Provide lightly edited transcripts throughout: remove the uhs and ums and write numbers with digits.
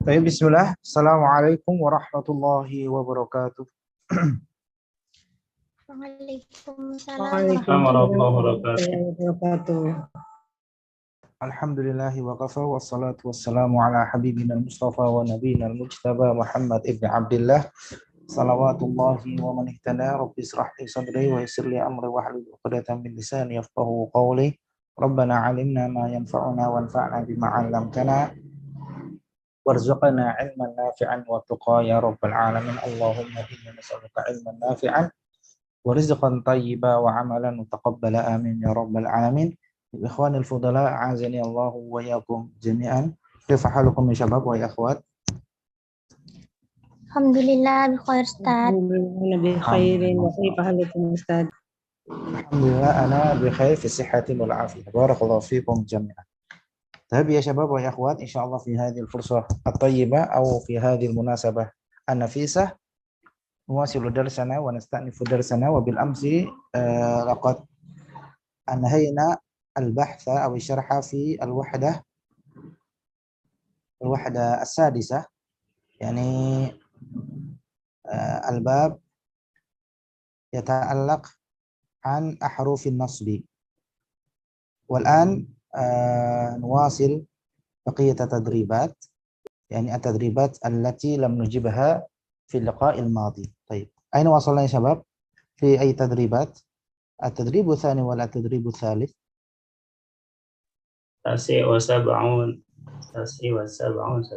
Baik, bismillah. Assalamualaikum warahmatullahi wabarakatuh. Waalaikumsalam Waalaikumsalam warahmatullahi warahmatullahi wabarakatuh. Alhamdulillahi wa kafa wassalatu wassalamu ala habibina al-mustafa wa nabiyina al-mujtaba Muhammad ibn Abdullah salawatullahi wa man ihtada rabbi israh li sadri wa yassir li amri wa hlul 'uqdatam min lisani yafqahu qawli. Rabbana 'alimna ma yanfa'una wanfa'na bima 'allamtana warzuqna 'ilman nafi'an wa tuqa ya rabbal alamin. Allahumma inni nas'aluka 'ilman nafi'an wa rizqan thayyiban wa 'amalan mutaqabbala amin ya rabbal alamin. Ikhwanil fudala, a'azani Allah wa iyyakum jami'an. Kaifa halukum ya syabab wa ya akhwat? Alhamdulillah bi khair Ustaz. Alhamdulillah bi khairin wa kaifa halukum Ustaz? Alhamdulillah ana bi khair fi sihhatin wal afiyah. Barakallahu fikum jami'an. Tapi ya syabab wa ya akhwat, insyaallah fi hadhihi al-fursah at-tayyibah aw fi hadhihi al-munasabah an-nafisah nuwasilu darsana wa nasta'nifu darsana wa bil amsi laqad anhayna البحث أو الشرح في الوحدة السادسة، يعني الباب يتعلق عن أحرف النصب. والآن نواصل بقية التدريبات، يعني التدريبات التي لم نجبها في اللقاء الماضي. طيب، أين وصلنا يا شباب؟ في أي تدريبات؟ التدريب الثاني ولا التدريب الثالث؟ تاسع وسبعون.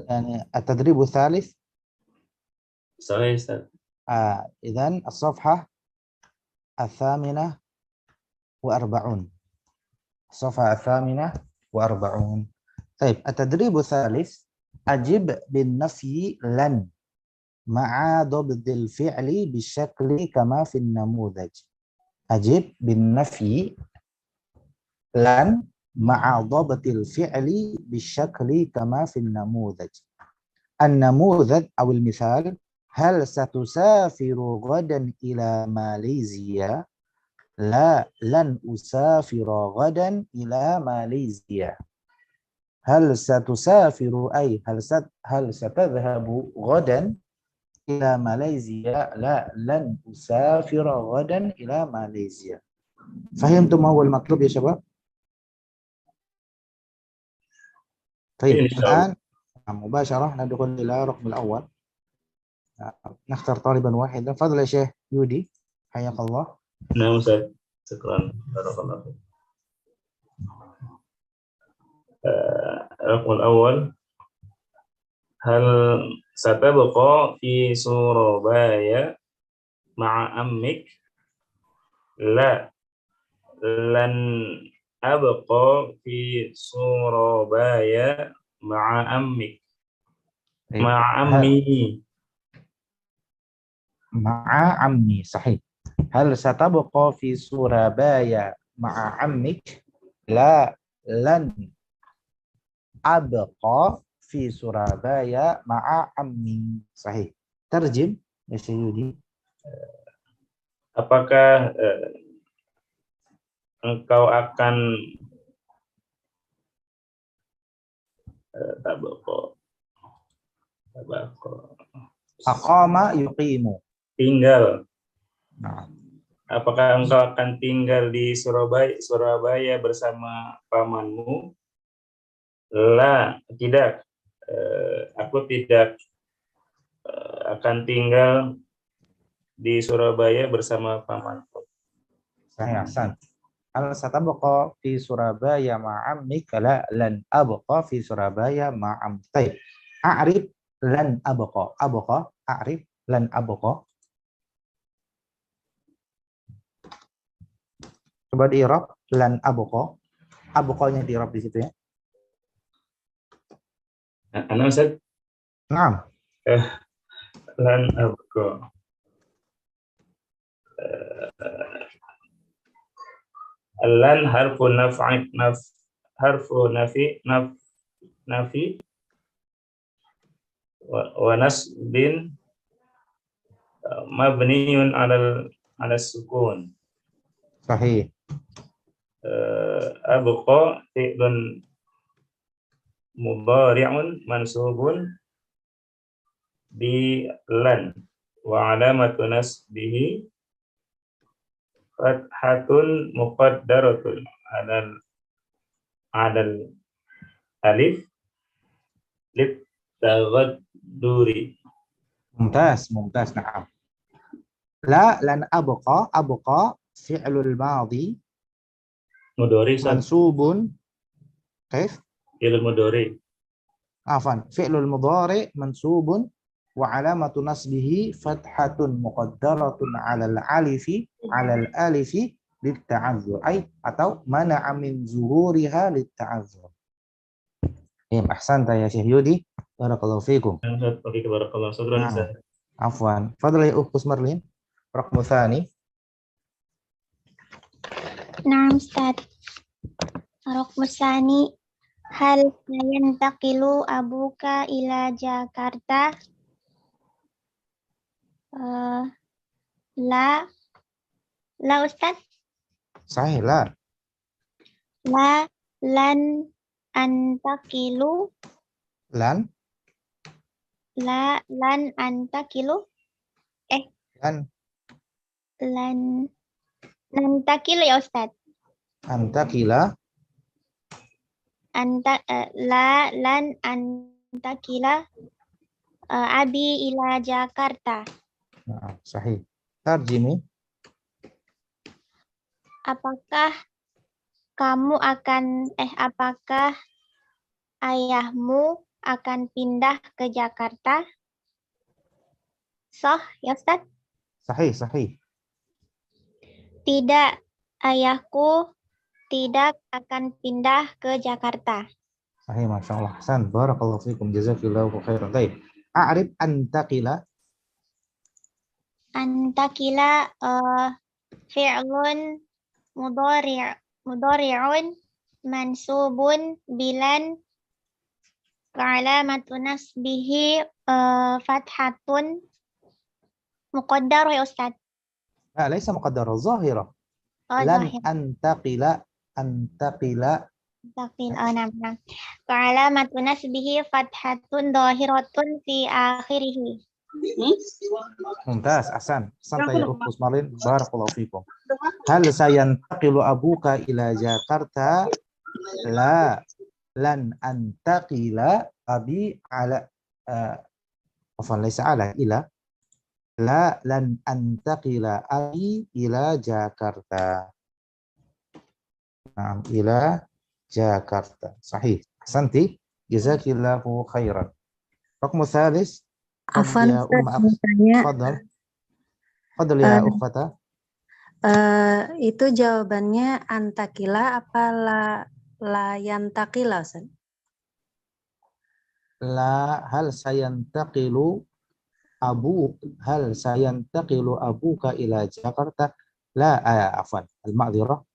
يعني التدريب الثالث. صحيح أستاذ. إذن الصفحة 48. الصفحة 48. طيب، التدريب الثالث: أجب بالنفي لن مع ضبط الفعل بالشكل كما في النموذج. أجب بالنفي لن مع ضبط الفعل بالشكل كما في النموذج. النموذج أو المثال: هل ستسافر غدا إلى ماليزيا؟ لا، لن أسافر غدا إلى ماليزيا. هل ستسافر أي هل ستذهب غدا إلى ماليزيا؟ لا، لن أسافر غدا إلى ماليزيا. فهمتم أول مطلوب يا شباب؟ طيب، الآن مباشرة ندخل إلى الرقم الأول. نختار طالبا واحدا. فضل يا شيخ يودي، حياك الله. نعم أستاذ، شكرا بارك الله فيك. الرقم الأول: هل ستبقى في سورابايا مع أمك؟ لا، لن أبقى في سورابايا مع أمك. مع أمي. مع عمي، صحيح. هل ستبقى في سورابايا مع عمك؟ لا، لن أبقى في سورابايا مع عمي. صحيح. ترجم يا سيدي. Apakah engkau akan Aqama yuqimu. tinggal? Nah. Apakah engkau akan tinggal di Surabaya bersama pamanmu? La, tidak. Aku tidak akan tinggal di Surabaya bersama pamanku. Saya Hasan. Hal satabqa fi Surabaya ma'ammik? La, lan abqa fi Surabaya ma'am. Baik. A'rif lan abqa. Abqa, a'rif lan abqa. Coba di i'rab lan abqa. Abqa-nya di i'rab di situ ya. Ana Ustaz? Naam. Lan abqa. Lan harfu nafi wa nasbin mabniun ala sukun. Sahih. Abqa fi'lun mudhari'un mansubun bi lan wa alamatu nasbihi fathatun muqaddaratun alal alif lit taghadduri. ممتاز ممتاز نعم. لا لن أبقى فعل الماضي Mudhari Ustaz. منصوب كيف؟ Fi'il mudhari. عفوا فعل المضارع منصوب وعلامة نصبه فتحة مقدرة على الألف للتعذر أي atau منع من ظهورها للتعذر. أحسنت يا شيخ يودي بارك الله فيكم. Oke, barakallahu. Syukran Ustaz. عفوا تفضل يا أخت مرلين رقم ثاني. نعم أستاذ. رقم الثاني هل ينتقل أبوك إلى جاكرتا؟ لا أستاذ. صحيح لا. لا لن أنتقل. لن أنتقل. لن ننتقل يا أستاذ. أنتقل لن أنتقل أبي إلى جاكرتا. نعم صحيح. ترجمي. Apakah ayahmu akan pindah ke Jakarta? Sah ya Ustaz? صحيح. Tidak, ayahku tidak akan pindah ke Jakarta. صحيح ما شاء الله. أحسنت بارك الله فيكم جزاك الله خيرا. طيب أعرف أنتقل. أنتقل فعل مضارع منصوب بلن وعلامة نصبه فتحة مقدرة يا أستاذ. لا ليس مقدرة ظاهرة. لن أنتقل نعم. وعلامة نصبه فتحة ظاهرة في آخره. ممتاز أحسنت يا أخت مارلين بارك الله فيكم. هل سينتقل أبوك إلى جاكرتا؟ لا لن أنتقل أبي على عفوا ليس على إلى. لا لن أنتقل أبي إلى جاكرتا. نعم إلى جاكرتا صحيح. أحسنتي جزاك الله خيرا. رقم الثالث. Afan, يا أم تفضل يا أخوة. Itu jawabannya antakila apa la yantakila Ustaz? لا هل سينتقل أبوك إلى جاكرتا؟ لا عفوا المعذرة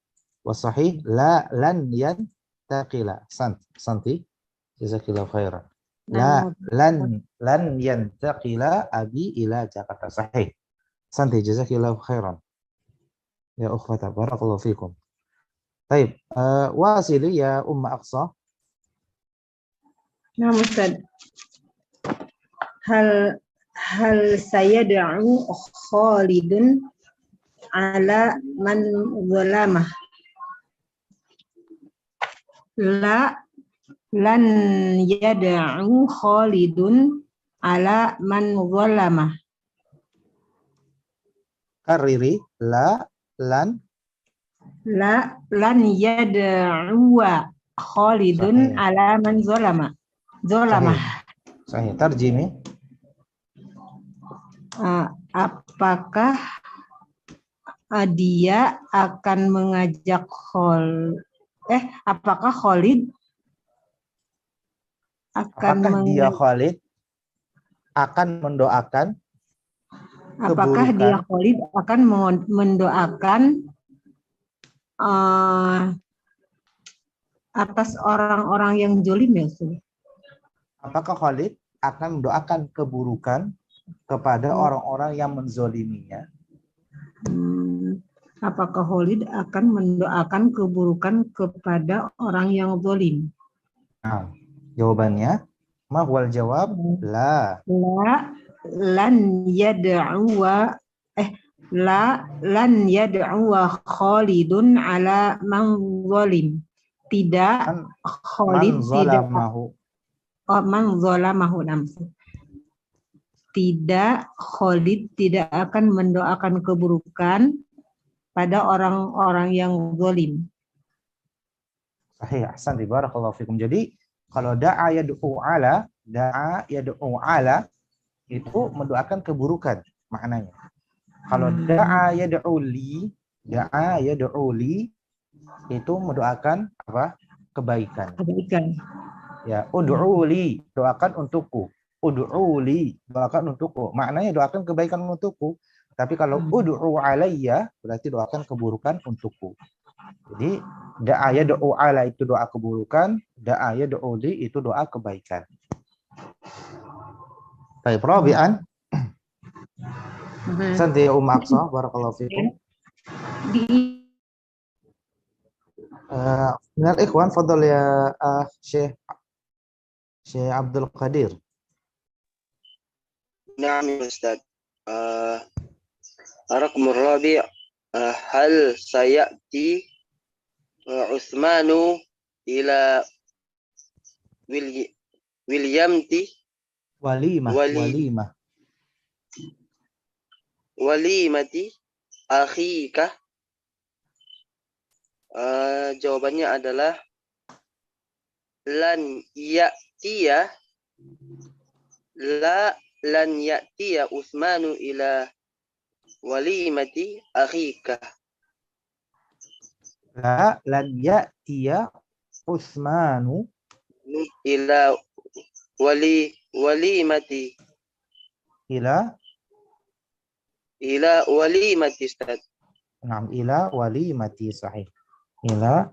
والصحيح لا لن ينتقل. أحسنتي جزاك الله خيرا. لا لن ينتقل أبي إلى جاكرتا صحيح. أحسنتي جزاك الله خيرا يا أخوة بارك الله فيكم. طيب واصلي يا أم أقصى. Nah Ustaz. Hal sayad'u Khalidun ala man zalamah? Lan yad'u Khalidun ala man zalamah. Kariri lan yad'u Khalidun ala man zalamah. Sahih. Tarjimi. Apakah dia akan mengajak apakah Khalid akan Khalid akan mendoakan apakah keburukan. Dia Khalid akan mendoakan atas orang-orang yang zalim ya Ustaz? Apakah Khalid akan mendoakan keburukan kepada orang-orang yang menzoliminya? Apakah Khalid akan mendoakan keburukan kepada orang yang zalim? Nah, jawabannya ma huwal jawab? La. lan yad'uwa lan yad'uwa Khalidun ala man zalim. Tidak Man Khalid tidak zalamahu. man zalamahu nafsu. Tidak Khalid tidak akan mendoakan keburukan pada orang-orang yang zalim. Sahih, ahsan, barakallahu fikum. Jadi kalau da'a yad'u ala itu mendoakan keburukan maknanya. Kalau da'a yad'u li itu mendoakan apa? Kebaikan. Kebaikan. Ya, ud'u li, doakan untukku. Ud'u li, doakan untukku. Maknanya doakan kebaikan untukku. Tapi kalau ud'u alayya berarti doakan keburukan untukku. Jadi da'a yad'u ala itu doa keburukan, da'a yad'u li itu doa kebaikan. Baik, Rabi'an. Santi ya Aqsa, barakallahu fikum. Minal ikhwan, fadal ya Syekh Abdul Qadir. نعم يا أستاذ. الرقم الرابع هل سيأتي عثمان إلى walimati akhika? Jawabannya adalah lan ya'tiya Utsmanu ila walimati akhika. La lan ya'tiya Utsmanu ila walimati Ustaz. Naam, ila walimati, sahih. Ila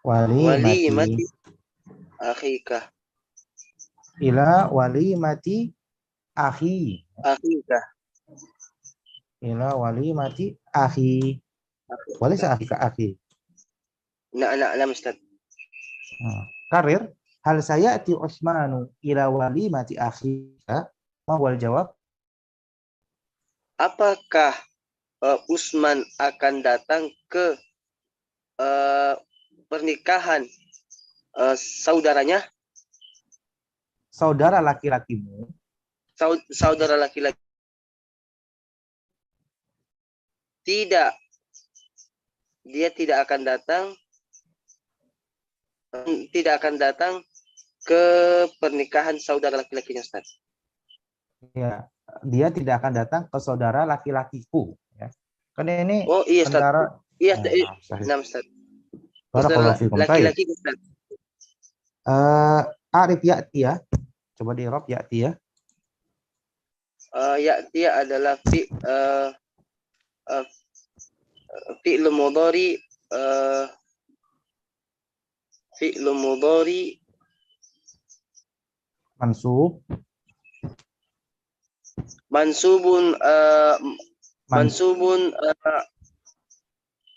walimati akhika. Ila walimati akhika. Ila walimati akhi. Walaysa akhika akhi. Na'am Ustaz. Karir, hal sayati Utsmanu ila walimati akhika? Ma huwal jawab? Apakah Utsman akan datang ke pernikahan saudaranya? Saudara laki-lakimu. Saudara laki-laki. Tidak. Dia tidak akan datang ke pernikahan saudara laki-lakinya, Ustaz. Ya, dia tidak akan datang ke saudara laki-lakiku, ya. Karena ini iya, Ustaz. antara Nah, Ustaz. Barakallahu fikum. Laki-laki, Ustaz. Arif ya'ti ya. Coba di Arab ya'ti ya. Ya'ti adalah fi'l mudhari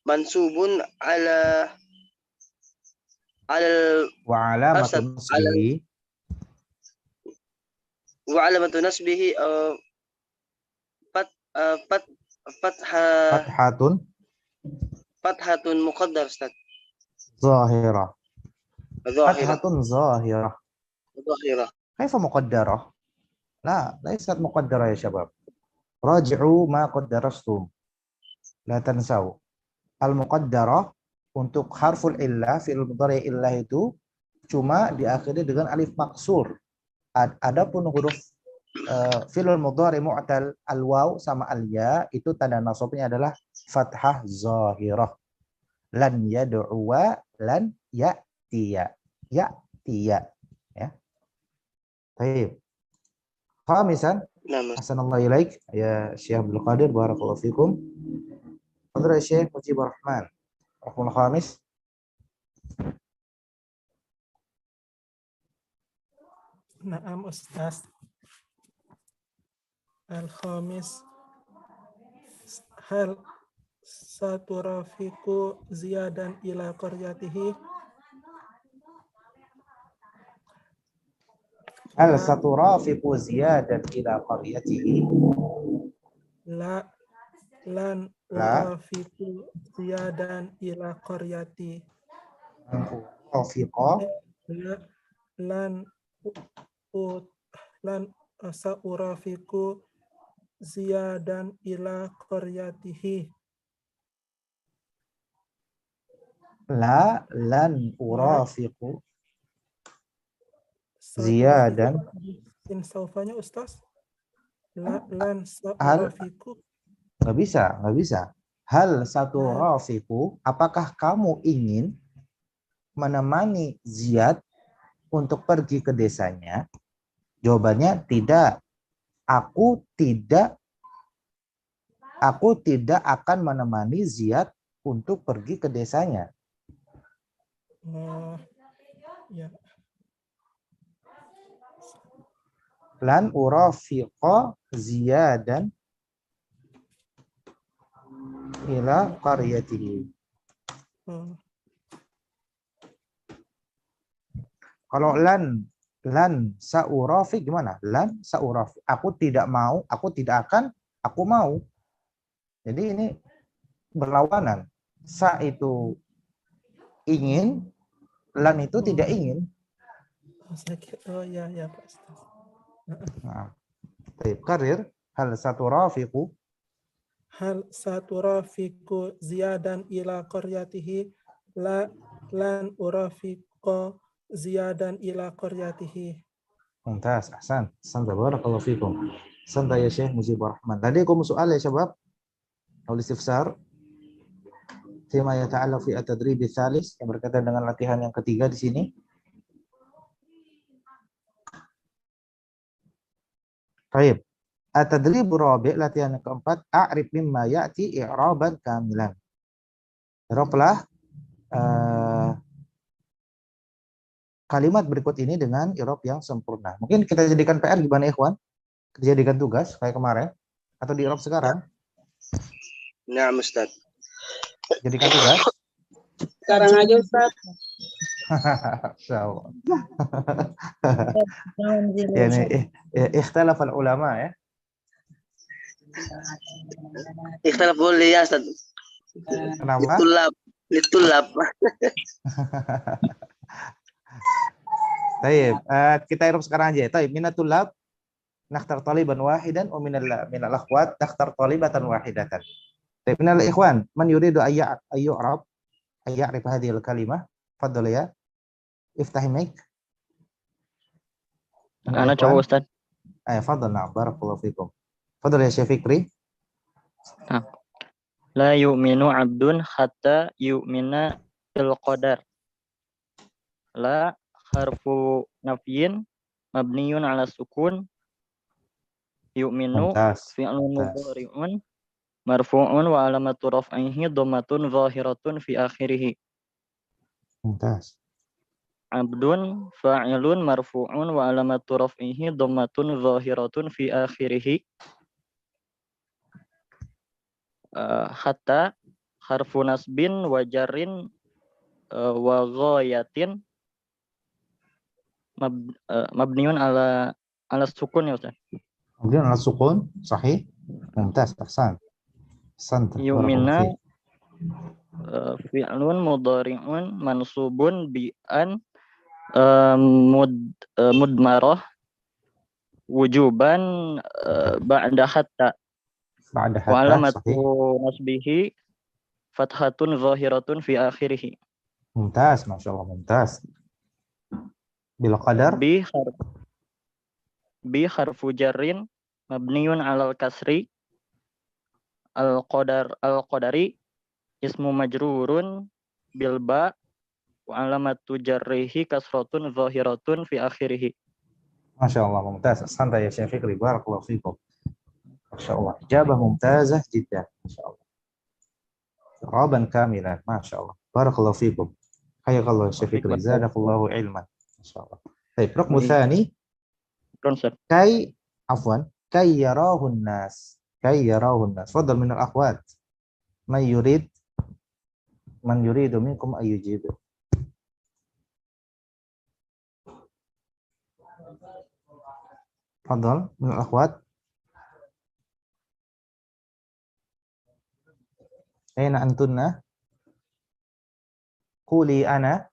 mansubun ala wa alamatu nasbihi fathatun muqaddar, Ustaz. Zahirah. Fathatun zahirah. Kaifa muqaddarah? La, laysat muqaddarah ya syabab. Raji'u ma qaddarastum. La tansaw. Al-muqaddarah untuk harful illah, fi'il mudhari' illah itu cuma diakhiri dengan alif maksur. Adapun huruf fi'il mudhari' mu'tal al-waw sama al-ya itu tanda nasabnya adalah fathah zahirah. Lan yad'uwa lan ya'tiya. Ya'tiya, ya. Baik. Khamisan, Ahsanallahu ilaik ya Syekh Abdul Qadir, barakallahu fikum. Fadhil Syekh Mujibur Rahman. Raqmul khamis. Naam Ustaz. Al-khamis, hal saturafiku ziyadan ila qaryatihi? Hal saturafiqu ziyadan ila qaryatihi? La lan La urafiku ziyadan ila qaryati. urafiqa La lan u- lan saurafiku ziyadan ila qaryatihi. la lan urafiqu Saurafiku ziyadan. in saufanya Ustaz. Lan Hal saurafiku. nggak bisa. Hal saturafiqu, apakah kamu ingin menemani Ziyad untuk pergi ke desanya? Jawabannya tidak. Aku tidak akan menemani Ziyad untuk pergi ke desanya. Ya. Lan urafiqa ziyadan ila qaryatihi. Kalau lan saurafi gimana? Lan saurafi. Aku tidak mau, aku tidak akan, aku mau. Jadi ini berlawanan. Sa itu ingin, lan itu tidak ingin. Oh ya Pak Ustaz. Nah, karir hal saturafiqu Hal saturafiku ziyadan ila qaryatihi lan urafiqo ziyadan ila qaryatihi. ممتاز أحسنت بارك الله فيكم. أحسنت يا شيخ مجيب الرحمن. لديكم سؤال يا شباب أو الاستفسار فيما يتعلق في التدريب الثالث yang berkaitan dengan latihan yang ketiga di sini? Baik. At-tadrib rabi', latihan yang keempat, a'rif mimma ya'ti i'raban kamilan. I'rablah kalimat berikut ini dengan i'rab yang sempurna. Mungkin kita jadikan PR gimana ikhwan? Kita jadikan tugas kayak kemarin atau di i'rab sekarang? Naam Ustaz. Jadikan tugas. Sekarang aja Ustaz. Insyaallah. Ya ini ikhtilaf al-ulama ya. Ikhtilaf boleh ya Ustaz. Kenapa? Litulab. Baik, kita i'rab sekarang aja. Baik, minatul lab nakhtar taliban wahidan wa minal akhwat nakhtar talibatan wahidatan. Baik, minal ikhwan, man yuridu ayyu'rab ayya'rif hadhihi al-kalimah? Fadhal ya. Iftahi mic. Ana coba Ustaz. Fadhal, na'am, barakallahu fikum. Fadhal ya Syekh Fikri. La yu'minu 'abdun hatta yu'mina bil qadar. La harfu nafyin mabniyun 'ala sukun. Yu'minu fi'lun mudhari'un marfu'un wa alamatu raf'ihi dhammatun zahiratun fi akhirih. Mumtaz. Abdun fa'ilun marfu'un wa alamatu raf'ihi dhammatun zahiratun fi akhirih. Hatta harfu nasbin wa jarrin wa ghayatin mabniun ala sukun ya Ustaz. Mabniun ala sukun, sahih. Mumtaz, ahsan. Yu'mina fi'lun mudhari'un mansubun bi an mudmarah wujuban ba'da hatta. Wa alamatu nasbihi fathatun zahiratun fi akhirih. Mumtaz, masyaallah, mumtaz. Bil qadar bi harfu jarrin mabniun 'alal kasri al-qadari ismu majrurun bil ba wa alamatu jarrihi kasratun zahiratun fi akhirih. Masyaallah, mumtaz. Santai ya Syekh Fikri, barakallahu fikum. Masyaallah, ijabah mumtazah jiddan. Masyaallah. I'raban kamilan, masyaallah. Barakallahu fikum. Hayakallahu Syekh Fikri, zadakallahu ilman. Masyaallah. Baik, rukmu tsani. Kay yarahun nas. Fadhal min al-akhwat. Man yuridu minkum ayyujib. Fadhal, min al-akhwat. Aina antunna? Quli ana.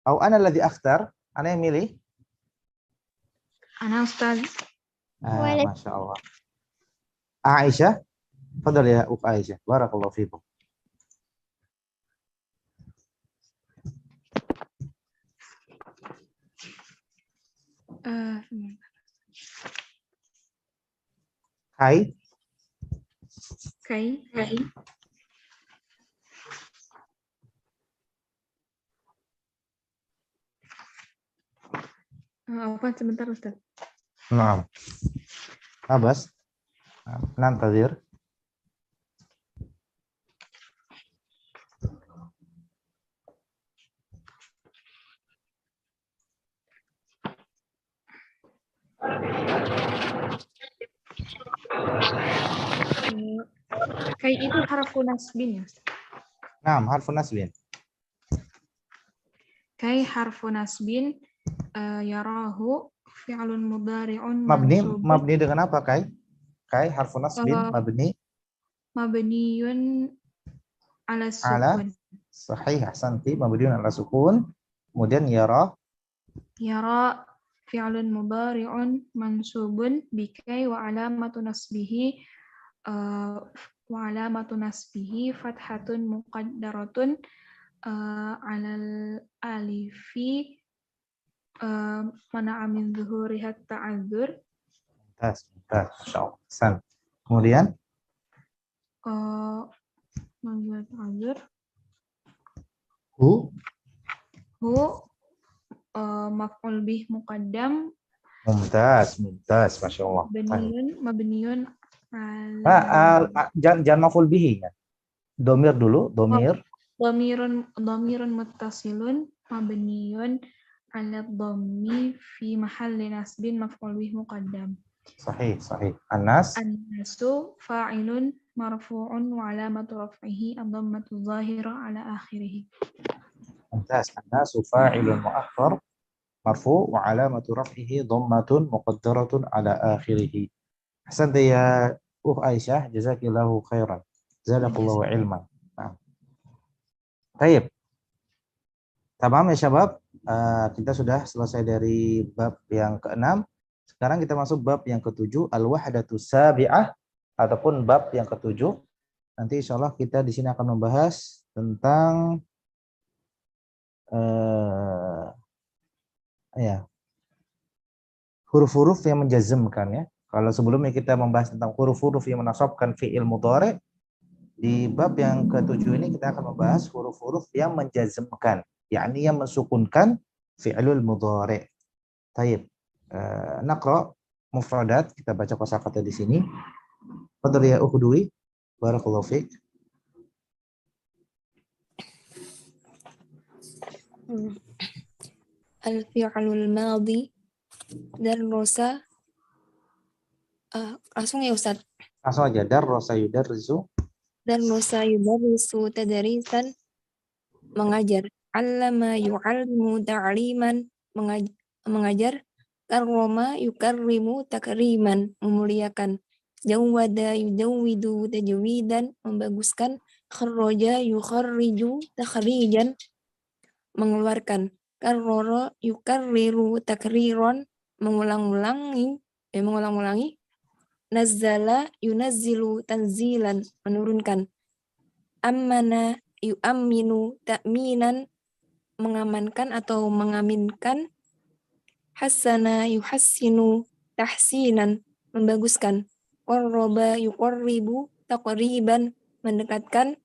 Atau ana alladhi akhtar? Ana yang milih? Ana Ustaz. Masya Allah. Aisyah, fadhal ya Uk Aisyah. Barakallahu fiikum. Hai. Kai. Apa sebentar Ustaz? Naam. Abbas. Nantadir. Kai itu harfu nasbin ya Ustaz? Naam, harfun nasbin. Kai harfu nasbin, yarahu fi'lun mudhari'un Mabni dengan apa, Kai? Kai harfun nasbin, mabniyun ala sukun. Sahih, ahsanti, mabniun ala sukun. Kemudian yara fi'lun mudhari'un mansubun bikai wa alamatu nasbihi fathatun muqaddaratun alal alifi mana'a min zuhuriha ta'adzur. Mumtaz. Kemudian ta'adzur. hu maf'ul bih muqaddam. Mumtaz, Masya Allah. Mabniyun jangan maf'ul bihi ya. Domir dulu, Dhamirun muttasilun mabniyun ala dhammi fi mahalli nasbin maf'ul bih muqaddam. Sahih. An-nasu fa'ilun marfu'un wa alamatu raf'ihi ad-dhammatu dhahira ala akhirih. Mumtaz. An-nasu fa'ilun mu'akhkhar marfu' wa alamatu raf'ihi dhammatun muqaddaratun ala akhirih. Ahsanta ya Aisyah, jazakillahu khairan. Jazakallahu ilman. Baik. Tamam ya syabab. Kita sudah selesai dari bab yang ke-6. Sekarang kita masuk bab yang ke-7, al-wahdatu sabi'ah, ataupun bab yang ke-7. Nanti insyaallah kita di sini akan membahas tentang huruf-huruf yang menjazmkan ya. Kalau sebelumnya kita membahas tentang huruf-huruf yang menasabkan fi'il mudhari', di bab yang ke-7 ini kita akan membahas huruf-huruf yang menjazmkan, yakni yang mensukunkan fi'ilul mudhari'. Baik. Naqra mufradat, kita baca kosakata di sini. Fadhal ya Ukhdui, barakallahu fiik. Al-fi'lul madhi darrosa. Langsung ya Ustaz. Langsung aja. Darrosa yudarrisu. Darrosa yudarrisu tadrisan, mengajar. Allama yu'allimu ta'liman, mengajar. Karrama yukarrimu takriman, memuliakan. Jawwada yujawwidu tajwidan, membaguskan. Kharraja yukharriju takhrijan, mengeluarkan. Karrara yukarriru takriron, mengulang-ulangi. Nazzala yunazzilu tanzilan, menurunkan. Ammana yu'amminu ta'minan, mengamankan atau mengaminkan. Hassana yuhassinu tahsinan, membaguskan. Qarraba yuqarribu taqriban, mendekatkan.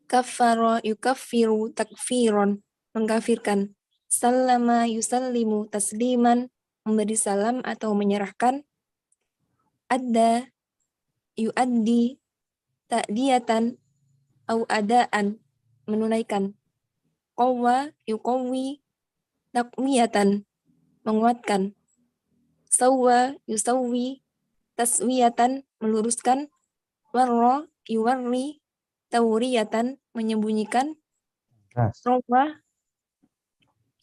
Kaffara yukaffiru takfiron, mengkafirkan. Sallama yusallimu tasliman, memberi salam atau menyerahkan. Adda yuaddi ta'diyatan au adaan, menunaikan. Qawwa yuqawwi taqwiyatan, menguatkan. Sawwa yusawwi taswiyatan, meluruskan. Warra yuwarri Tauriyatan menyembunyikan. Keras. Rawa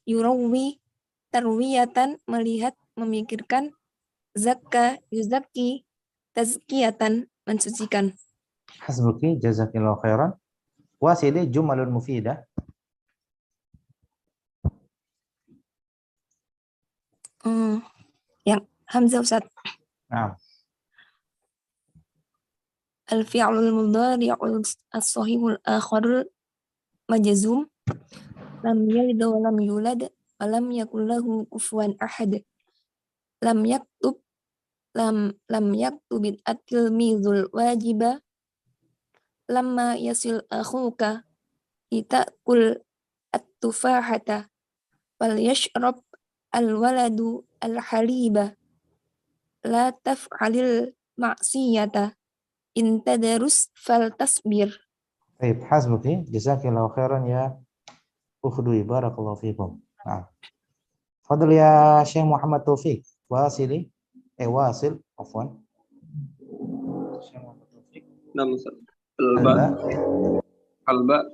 yurawi tarwiyatan melihat memikirkan. Zakka yuzaki tazkiyatan mensucikan. Hasbuki jazakillahu khairan. Wasili jumalun mufidah. Yang Hamzah Ustaz. Nah, Al-fi'lul mudhari'ul as-sahihul akharul majzum lam yalid wa lam yulad wa lam yakul lahu kufuwan ahad. Lam yaktub lam yaktubit at-tilmizul wajiba lamma yasil akhuka itakul at-tufahata wal yashrab al-waladu al-haliba la taf'alil ma'siyata in tadarus fal tasbir. baik, hasbuki jazakillahu khairan ya ukhdui barakallahu fikum. Nah. Fadl ya Syekh Muhammad Taufik. Wasili wasil afwan. Syekh Muhammad Taufik. Nam alba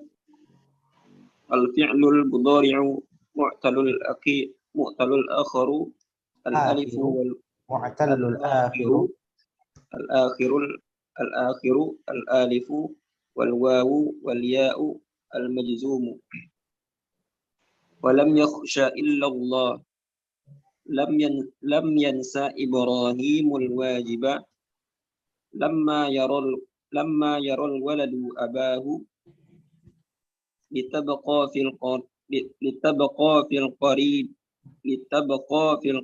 al-fi'lul mudhari'u mu'talul akharu al-alifu wal mu'tallul akhiru al-akhiru al-alifu wal wawu wal ya'u al-majzumu wa lam yakhsha illa Allah lam yansa Ibrahimul wajiba lamma yaral waladu abahu litabqa fil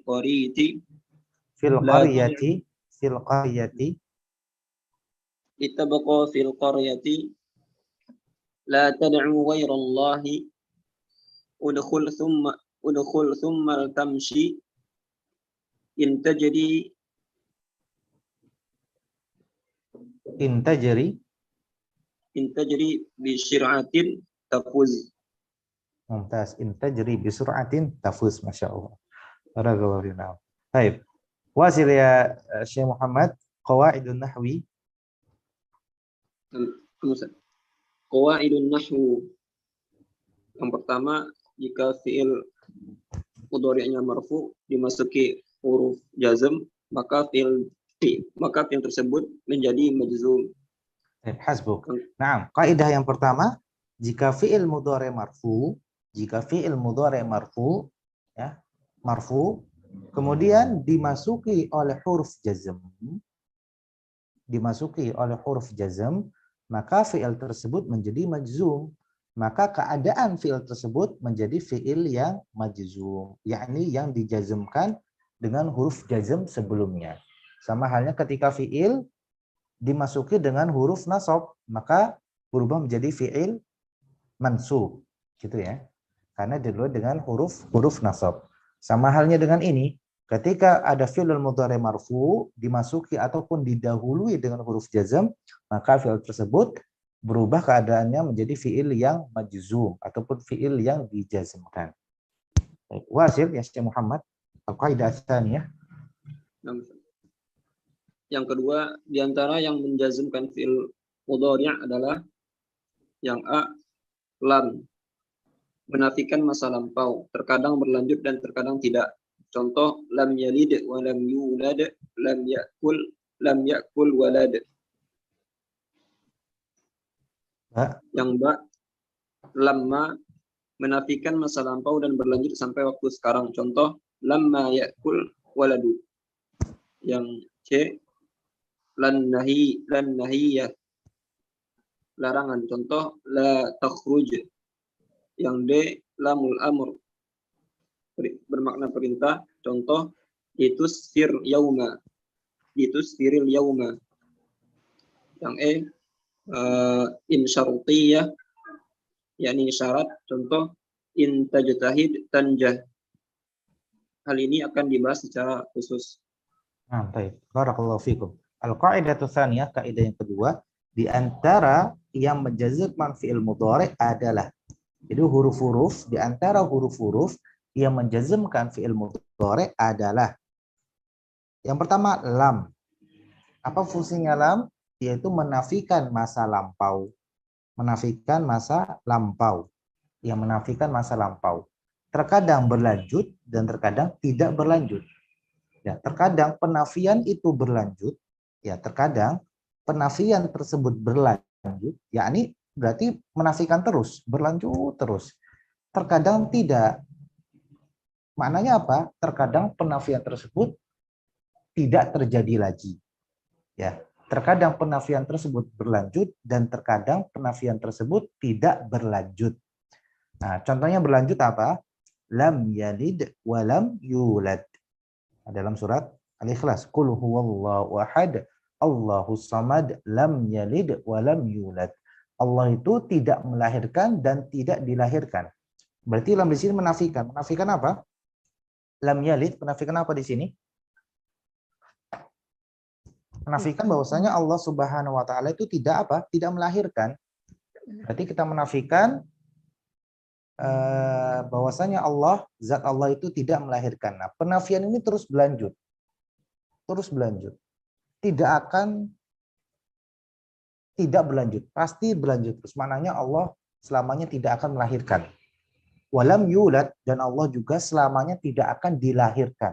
qaryati la tad'u ghayra Allah udkhul thumma tamshi in tajri bi syir'atin tafuz. Mumtaz. In tajri bi sur'atin tafuz. Masya Allah. Barakallahu fikum. Baik. Wasil ya Syekh Muhammad. Qawaidun nahwi. Qawaidun nahwu. Yang pertama, jika fi'il mudhari'nya marfu dimasuki huruf jazm, maka fi'il tersebut menjadi majzum. Hasbuk. Nah, kaidah yang pertama, jika fi'il mudhari' marfu, ya, marfu, kemudian dimasuki oleh huruf jazm, maka fi'il tersebut menjadi majzum. Maka keadaan fi'il tersebut menjadi fi'il yang majzum, yakni yang dijazmkan dengan huruf jazm sebelumnya. Sama halnya ketika fi'il dimasuki dengan huruf nasab, maka berubah menjadi fi'il mansub, gitu ya. Karena didahului dengan huruf nasab. Sama halnya dengan ini, ketika ada fi'il mudhari' marfu dimasuki ataupun didahului dengan huruf jazm, maka fi'il tersebut berubah keadaannya menjadi fi'il yang majzum ataupun fi'il yang dijazmkan. Baik, wasil ya Syekh Muhammad. Al-qaidah tsaniyah. Yang kedua, di antara yang menjazmkan fi'il mudhari' adalah yang A, lam, menafikan masa lampau, terkadang berlanjut dan terkadang tidak. Contoh, lam yalid wa lam yulad, lam yakul walad. Yang B, lamma, menafikan masa lampau dan berlanjut sampai waktu sekarang. Contoh, lamma yakul waladu. Yang C, lan nahiyah, larangan. Contoh, la takhruj. Yang D, lamul amr, bermakna perintah. Contoh, litusfiril yauma. Yang E, in syarutiyah, yakni syarat. Contoh, in tajtahid tanjah. Hal ini akan dibahas secara khusus. Nah, baik. Barakallahu fikum. Al-qaidah tsaniyah, kaidah yang kedua, di antara yang menjazmkan fi'il mudhari' adalah, jadi huruf-huruf, di antara huruf-huruf yang menjazmkan fi'il mudhari' adalah yang pertama lam. Apa fungsinya lam? Yaitu menafikan masa lampau. menafikan masa lampau. Yang menafikan masa lampau. Terkadang berlanjut dan terkadang tidak berlanjut. Ya, terkadang penafian itu berlanjut, ya terkadang penafian tersebut berlanjut, yakni berarti menafikan terus, berlanjut terus. Terkadang tidak. Maknanya apa? Terkadang penafian tersebut tidak terjadi lagi. Ya, terkadang penafian tersebut berlanjut dan terkadang penafian tersebut tidak berlanjut. Nah, contohnya berlanjut apa? Lam yalid wa lam yulad. Dalam surat Al-Ikhlas, qul huwallahu ahad, Allahus samad, lam yalid wa lam yulad. Allah itu tidak melahirkan dan tidak dilahirkan. Berarti lam di sini menafikan. Menafikan apa? Lam yalid, menafikan apa di sini? Menafikan bahwasanya Allah Subhanahu wa taala itu tidak apa? Tidak melahirkan. Berarti kita menafikan bahwasanya Allah, zat Allah itu tidak melahirkan. Nah, penafian ini terus berlanjut. Terus berlanjut. Tidak berlanjut, pasti berlanjut terus. Maknanya Allah selamanya tidak akan melahirkan. Walam yulad, dan Allah juga selamanya tidak akan dilahirkan.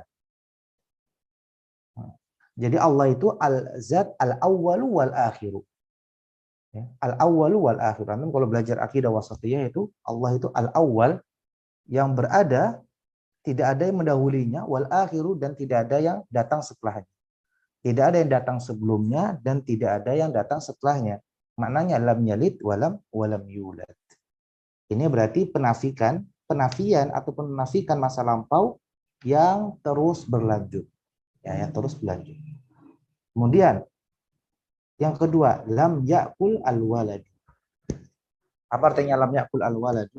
Jadi Allah itu al-zat al-awwalu wal-akhiru. Al-awwalu wal-akhiru. Nanti kalau belajar akidah wasatiyah itu Allah itu al-awwal, yang berada, tidak ada yang mendahulinya, wal-akhiru, dan tidak ada yang datang setelahnya. Tidak ada yang datang sebelumnya dan tidak ada yang datang setelahnya. Maknanya lam yalid walam yulad. Ini berarti penafian ataupun menafikan masa lampau yang terus berlanjut. Ya, yang terus berlanjut. Kemudian yang kedua, lam ya'kul al-walad. Apa artinya lam ya'kul al-walad?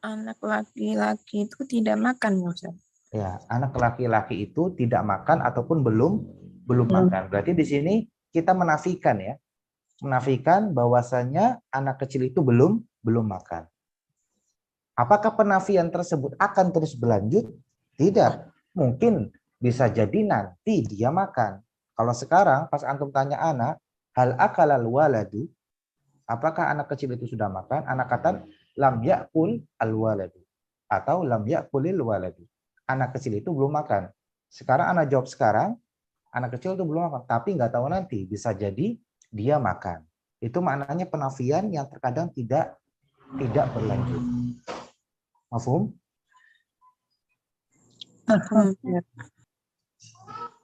Anak laki-laki itu tidak makan, Ustaz. Ya, anak laki-laki itu tidak makan ataupun belum makan. Berarti di sini kita menafikan ya. Menafikan bahwasanya anak kecil itu belum makan. Apakah penafian tersebut akan terus berlanjut? Tidak. Mungkin bisa jadi nanti dia makan. Kalau sekarang pas antum tanya anak, hal akalal waladu, apakah anak kecil itu sudah makan? Anak kata lam ya'kul al waladu atau lam ya'kulil waladu. Anak kecil itu belum makan. Sekarang anak jawab sekarang, anak kecil itu belum makan, tapi nggak tahu nanti bisa jadi dia makan. Itu maknanya penafian yang terkadang tidak berlanjut. Mafhum?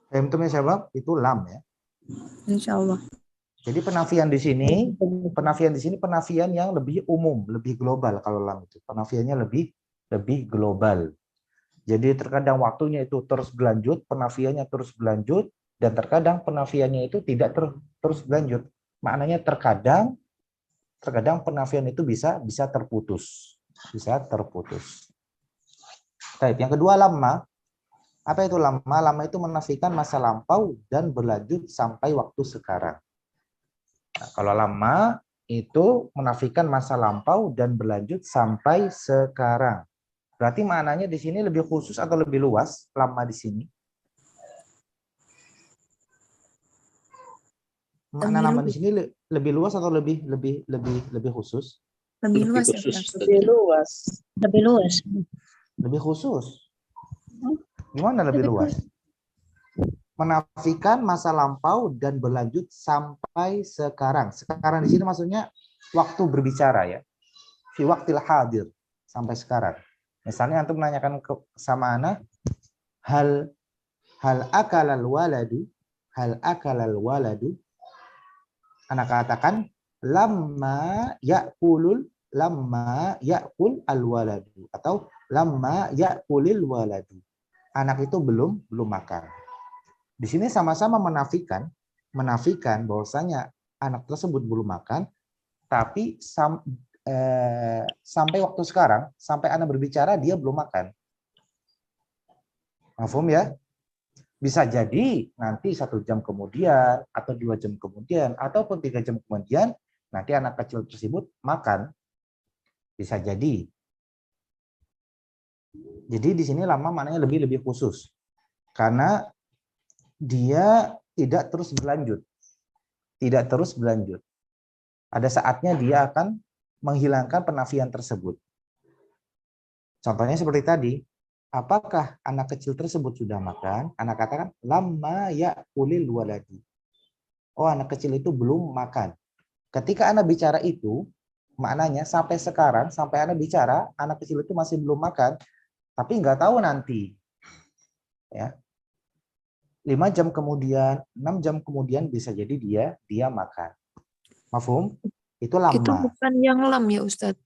Tentunya sebab itu lam ya. Insyaallah. Jadi penafian di sini penafian yang lebih umum, lebih global kalau lam itu. Penafiannya lebih global. Jadi terkadang waktunya itu terus berlanjut, penafiannya terus berlanjut, dan terkadang penafiannya itu tidak terus berlanjut. Maknanya terkadang penafian itu bisa terputus. Bisa terputus. Baik, yang kedua lama. Apa itu lama? Lama itu menafikan masa lampau dan berlanjut sampai waktu sekarang. Nah, kalau lama itu menafikan masa lampau dan berlanjut sampai sekarang. Berarti maknanya di sini lebih khusus atau lebih luas lama di sini? Makna lama di sini lebih luas atau lebih khusus? Lebih luas. Lebih luas. Lebih luas. Lebih khusus. Gimana lebih luas? Menafikan masa lampau dan berlanjut sampai sekarang. Sekarang di sini maksudnya waktu berbicara ya. Fi waqtil hadir, sampai sekarang. Misalnya antum menanyakan sama anak, hal akalal waladu, anak katakan lamma ya'kul al waladu atau lamma ya'kulil waladu. Anak itu belum makan. Di sini sama-sama menafikan bahwasanya anak tersebut belum makan, tapi sampai waktu sekarang, sampai anak berbicara dia belum makan. Mafhum ya? Bisa jadi nanti 1 jam kemudian, atau 2 jam kemudian, ataupun 3 jam kemudian, nanti anak kecil tersebut makan. Bisa jadi. Jadi di sini lama maknanya lebih khusus. Karena dia tidak terus berlanjut. Tidak terus berlanjut. Ada saatnya dia akan menghilangkan penafian tersebut. Contohnya seperti tadi, apakah anak kecil tersebut sudah makan? Anak katakan, lamma ya'kulil waladi. Oh, anak kecil itu belum makan. Ketika anak bicara itu, maknanya sampai sekarang, sampai anak bicara, anak kecil itu masih belum makan, tapi nggak tahu nanti. Ya. 5 jam kemudian, 6 jam kemudian bisa jadi dia makan. Mafhum? Itu lama. Itu bukan yang lam ya Ustadz.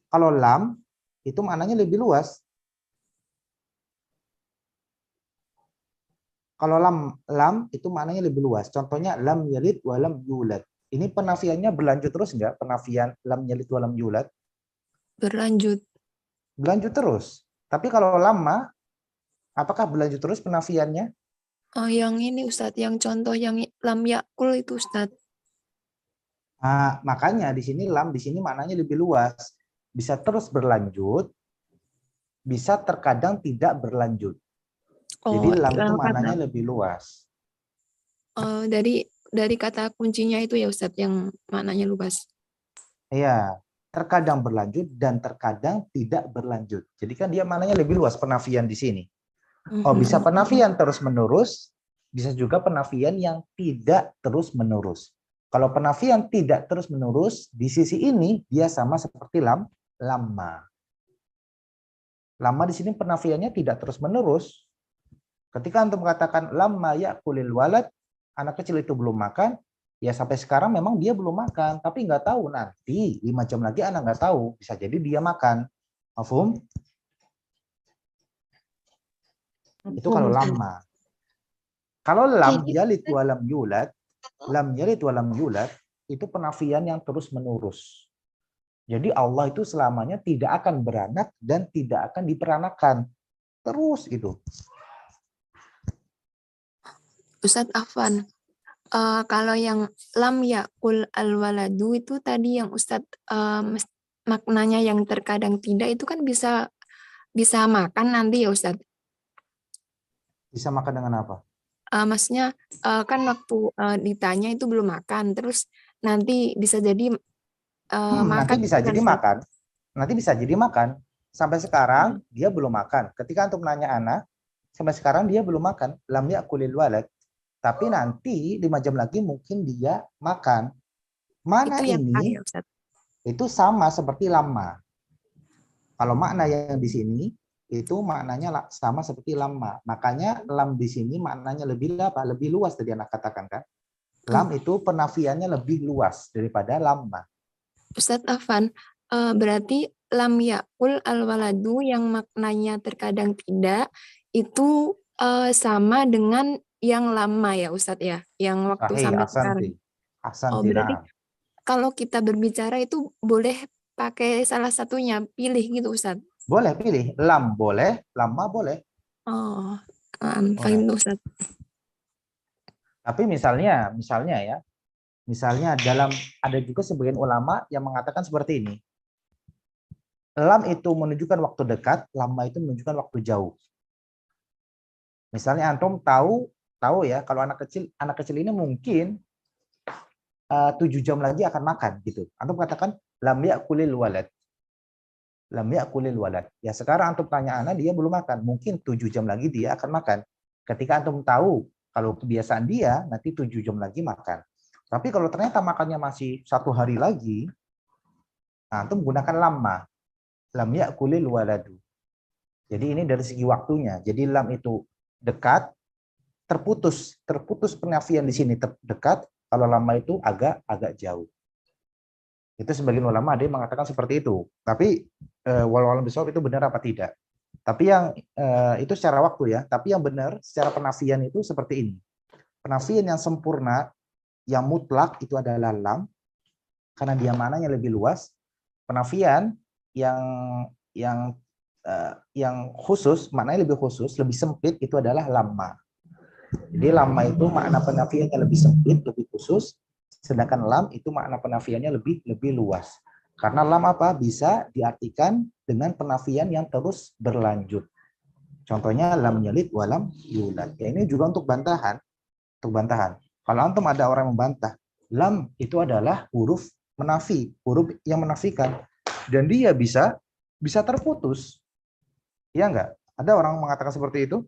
Kalau lam, itu maknanya lebih luas. Kalau lam itu maknanya lebih luas. Contohnya lam yalid wa lam yulad. Ini penafiannya berlanjut terus nggak? Penafian lam yalid wa lam yulad? Berlanjut. Berlanjut terus. Tapi kalau lama, apakah berlanjut terus penafiannya? Oh, yang ini Ustadz, yang contoh yang lam yakul itu Ustadz. Nah, makanya di sini lam di sini maknanya lebih luas. Bisa terus berlanjut, bisa terkadang tidak berlanjut. Jadi lam itu maknanya lebih luas. Dari kata kuncinya itu ya Ustadz yang maknanya luas. Iya, terkadang berlanjut dan terkadang tidak berlanjut. Jadi kan dia maknanya lebih luas penafian di sini. Oh, bisa penafian terus-menerus, bisa juga penafian yang tidak terus-menerus. Kalau penafian tidak terus-menerus, di sisi ini dia sama seperti lama. Lama di sini penafiannya tidak terus-menerus. Ketika antum mengatakan lama ya'kulil walad, anak kecil itu belum makan, ya sampai sekarang memang dia belum makan, tapi nggak tahu nanti 5 jam lagi anak nggak tahu, bisa jadi dia makan. Mafhum? Itu kalau lama. Kalau lam yalid wa lam yulad, lam yalid wa lam yulad itu penafian yang terus-menerus. Jadi Allah itu selamanya tidak akan beranak dan tidak akan diperanakan. Terus itu. Ustadz Afwan, kalau yang lam yakul al-waladu itu tadi yang Ustadz maknanya yang terkadang tidak itu kan bisa makan nanti ya Ustadz. Bisa makan dengan apa? Maksudnya kan waktu ditanya itu belum makan, terus nanti bisa jadi makan. Nanti bisa jadi makan. Nanti bisa jadi makan. Sampai sekarang dia belum makan. Ketika antum nanya anak, sampai sekarang dia belum makan. Lam yakulil walad. Tapi nanti 5 jam lagi mungkin dia makan. Mana itu ini? ya, Ustadz? Itu sama seperti lama. Kalau makna yang di sini itu maknanya sama seperti lama. Makanya lam di sini maknanya lebih apa? Lebih luas tadi anak katakan kan. Lam itu penafiannya lebih luas daripada lama. Ustadz Afwan, berarti lam yakul al-waladu yang maknanya terkadang tidak itu sama dengan yang lama ya Ustadz ya, yang waktu sampai sekarang. Berarti kalau kita berbicara itu boleh pakai salah satunya, pilih gitu Ustadz. Boleh pilih, lam boleh, lama boleh. Fahim Ustadz. Tapi misalnya ya, misalnya ada juga sebagian ulama yang mengatakan seperti ini. Lam itu menunjukkan waktu dekat, lama itu menunjukkan waktu jauh. Misalnya antum tahu ya kalau anak kecil ini mungkin 7 jam lagi akan makan gitu. Antum katakan lam ya'kulil walad. Lam ya'kulil walad. Ya sekarang antum tanya anak dia belum makan, mungkin 7 jam lagi dia akan makan. Ketika antum tahu kalau kebiasaan dia nanti 7 jam lagi makan. Tapi kalau ternyata makannya masih 1 hari lagi, nah, antum gunakan lama. Lam ya'kulil waladu. Jadi ini dari segi waktunya. Jadi lam itu dekat, terputus penafian di sini dekat, kalau lama itu agak jauh. Itu sebagian ulama ada yang mengatakan seperti itu. Tapi walau bisawab itu benar apa tidak. Tapi yang itu secara waktu ya, tapi yang benar secara penafian itu seperti ini. Penafian yang sempurna, yang mutlak itu adalah lam, karena dia maknanya lebih luas. Penafian yang khusus, maknanya lebih khusus, lebih sempit itu adalah lama. Jadi lama itu makna penafiannya lebih sempit, lebih khusus, sedangkan lam itu makna penafiannya lebih luas. Karena lam apa? Bisa diartikan dengan penafian yang terus berlanjut. Contohnya lam yalid wa lam yulad. Ya, ini juga untuk bantahan. Kalau antum ada orang membantah, Lam itu adalah huruf menafi, huruf yang menafikan. Dan dia bisa terputus. Iya enggak? Ada orang mengatakan seperti itu?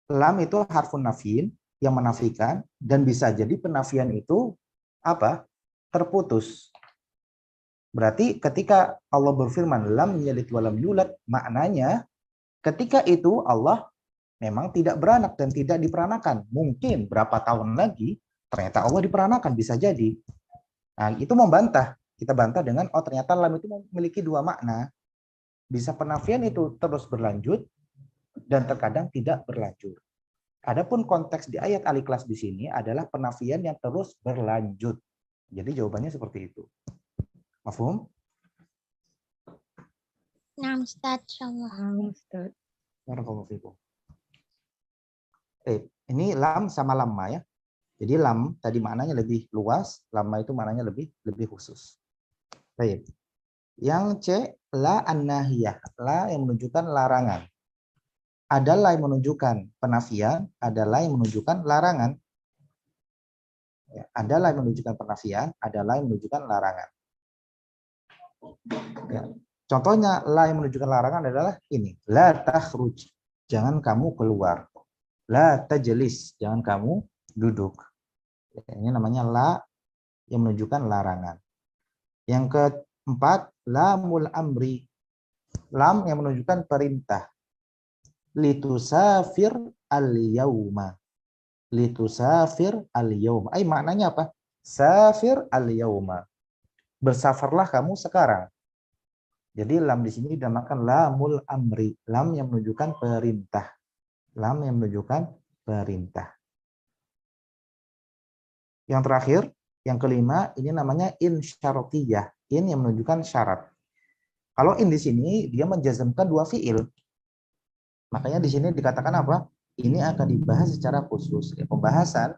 Lam itu harfun nafin yang menafikan, dan bisa jadi penafian itu apa? Terputus. Berarti ketika Allah berfirman lam yalid wa lam yulad, maknanya ketika itu Allah memang tidak beranak dan tidak diperanakan. Mungkin berapa tahun lagi ternyata Allah diperanakan, bisa jadi. Nah, itu membantah. Kita bantah dengan ternyata lam itu memiliki dua makna. Bisa penafian itu terus berlanjut dan terkadang tidak berlanjut. Adapun konteks di ayat al-Ikhlas di sini adalah penafian yang terus berlanjut. Jadi jawabannya seperti itu. Mafhum? Nah, Ustaz, insyaallah. Barakallahu fikum. Ini lam sama lamma ya. Jadi lam tadi maknanya lebih luas, lamma itu maknanya lebih khusus. Baik. Yang C, la an-nahiyah, la yang menunjukkan larangan. Ada la yang menunjukkan penafian, ada la yang menunjukkan larangan. Ya, ada la yang menunjukkan penafian, ada la yang menunjukkan larangan. Ya. Contohnya la yang menunjukkan larangan adalah ini, la takhruj, jangan kamu keluar. La tajlis, jangan kamu duduk. Ya, ini namanya la yang menunjukkan larangan. Yang keempat, lamul amri, lam yang menunjukkan perintah. Litusafir al-yauma. Litusafir al-yauma. Maknanya apa? Safir al-yauma. Bersafarlah kamu sekarang. Jadi lam di sini dinamakan lamul amri, lam yang menunjukkan perintah. Lam yang menunjukkan perintah. Yang terakhir, yang kelima, ini namanya in syaratiyah. In yang menunjukkan syarat. Kalau in di sini dia menjazmkan dua fiil. Makanya di sini dikatakan apa? Ini akan dibahas secara khusus. Pembahasan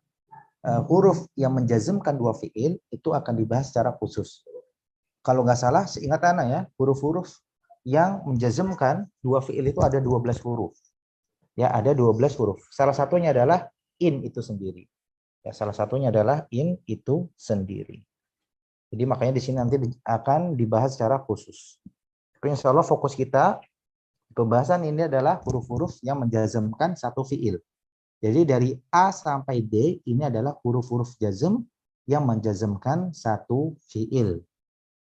huruf yang menjazmkan dua fiil itu akan dibahas secara khusus. Kalau nggak salah, seingat Ana ya, huruf-huruf yang menjazmkan dua fiil itu ada 12 huruf. Ya, ada 12 huruf. Salah satunya adalah in itu sendiri. Ya, salah satunya adalah in itu sendiri. Jadi makanya di sini nanti akan dibahas secara khusus. Tapi insya Allah fokus kita pembahasan ini adalah huruf-huruf yang menjazmkan satu fiil. Jadi dari A sampai D ini adalah huruf-huruf jazm yang menjazmkan satu fiil.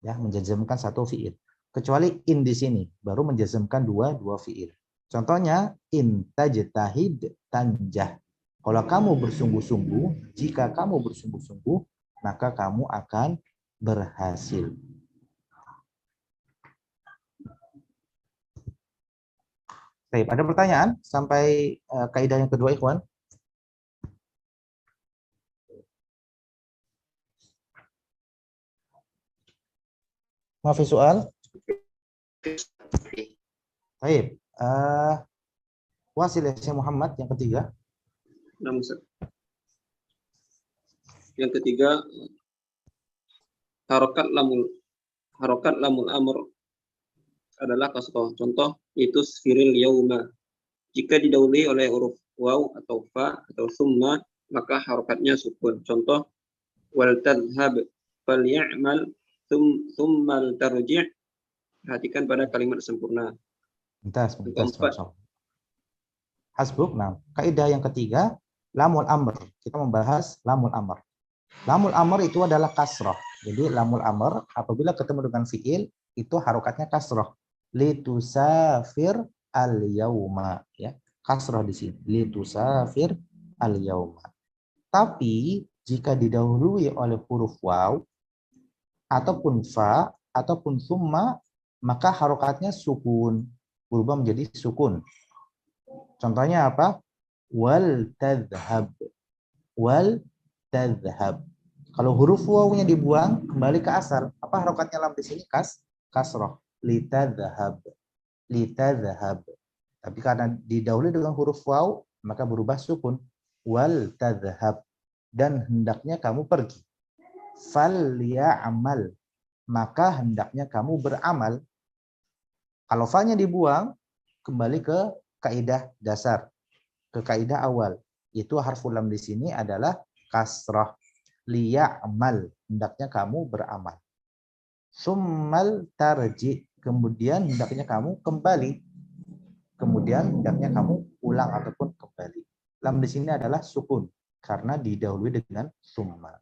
Ya, menjazmkan satu fiil. Kecuali in di sini baru menjazmkan dua fiil. Contohnya in tajtahid tanjah. Kalau kamu bersungguh-sungguh, jika kamu bersungguh-sungguh, maka kamu akan berhasil. Baik, ada pertanyaan sampai kaidah yang kedua, ikhwan? Maaf soal? Baik. Wasil Syekh Muhammad yang ketiga. Yang ketiga, harokat lamul amr adalah kasroh. Contoh itu sfiril yauma. Jika didahului oleh huruf waw atau fa atau summa, maka harokatnya sukun. Contoh wal tadhhab falyamal thumma tarji'. Perhatikan pada kalimat sempurna. Bentar. Hasbuk. Nah, kaidah yang ketiga, lamul amr. Kita membahas lamul amr. Lamul amr itu adalah kasroh. Jadi lamul amr apabila ketemu dengan fiil itu harokatnya kasroh. Litusafir al-yauma, ya. Kasroh di sini. Litusafir al-yauma. Tapi jika didahului oleh huruf waw ataupun fa ataupun summa, maka harokatnya sukun, berubah menjadi sukun. Contohnya apa? Wal tadhhab. Wal tadhhab. Kalau huruf wawnya dibuang, kembali ke asal. Apa harokatnya lam di sini? Kasroh. Litadhhab. Litadhhab. Tapi karena didahului dengan huruf waw, maka berubah sukun. Wal tadhhab. Dan hendaknya kamu pergi. Fal ya'mal. Maka hendaknya kamu beramal. Kalau fa-nya dibuang, kembali ke kaidah dasar, ke kaidah awal. Itu harful lam di sini adalah kasrah. Liya'mal, hendaknya kamu beramal. Summal tarji, kemudian hendaknya kamu kembali. Kemudian hendaknya kamu pulang ataupun kembali. Lam di sini adalah sukun karena didahului dengan summa.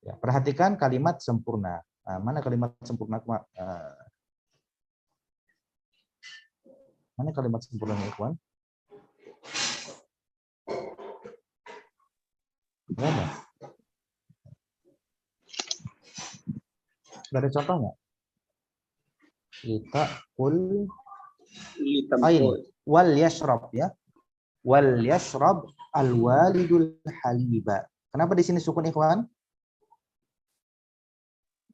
Ya, perhatikan kalimat sempurna. Nah, mana kalimat sempurna? Mana kalimat sempurna, ikhwan? Mana? Ada contoh nggak? Litakul wal yashrab, ya. Wal yashrab al walidul haliba. Kenapa di sini sukun, ikhwan?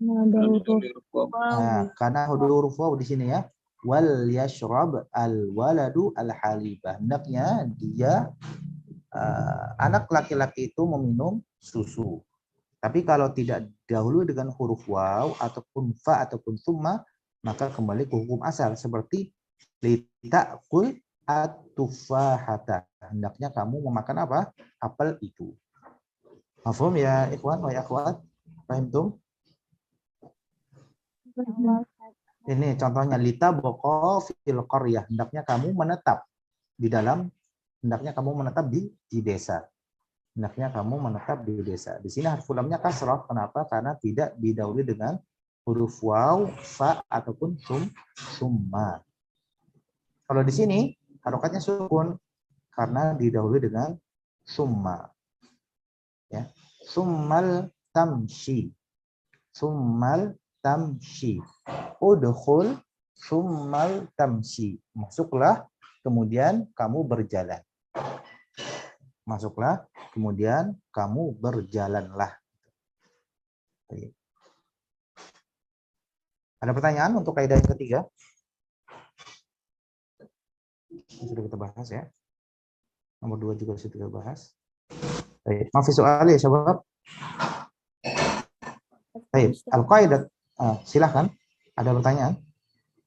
Nah, karena huruf waw di sini, ya. Wal yashrab al waladu al haliba. Hendaknya dia anak laki-laki itu meminum susu. Tapi kalau tidak dahulu dengan huruf waw ataupun fa ataupun summa, maka kembali ke hukum asal seperti litakul at-tufahata. Hendaknya kamu memakan apa? Apel itu. Mafhum ya ikhwan wa akhwat? Paham tuh? Ini contohnya litabqa fil qaryah. Hendaknya kamu menetap di dalam, hendaknya kamu menetap di desa. Hendaknya kamu menetap di desa. Di sini harful lamnya kasrah. Kenapa? Karena tidak didahului dengan huruf waw, fa ataupun summa. Kalau di sini harokatnya sukun karena didahului dengan summa. Ya. Summal tamshi. Summal tamshi. Udkhul summal tamshi. Masuklah, kemudian kamu berjalan. Masuklah, kemudian kamu berjalanlah. Ada pertanyaan untuk kaidah yang ketiga? Sudah kita bahas, ya. Nomor 2 juga sudah kita bahas. Baik, maaf soal ya, syabab. Baik, al-qaidah. Silahkan. Ada pertanyaan?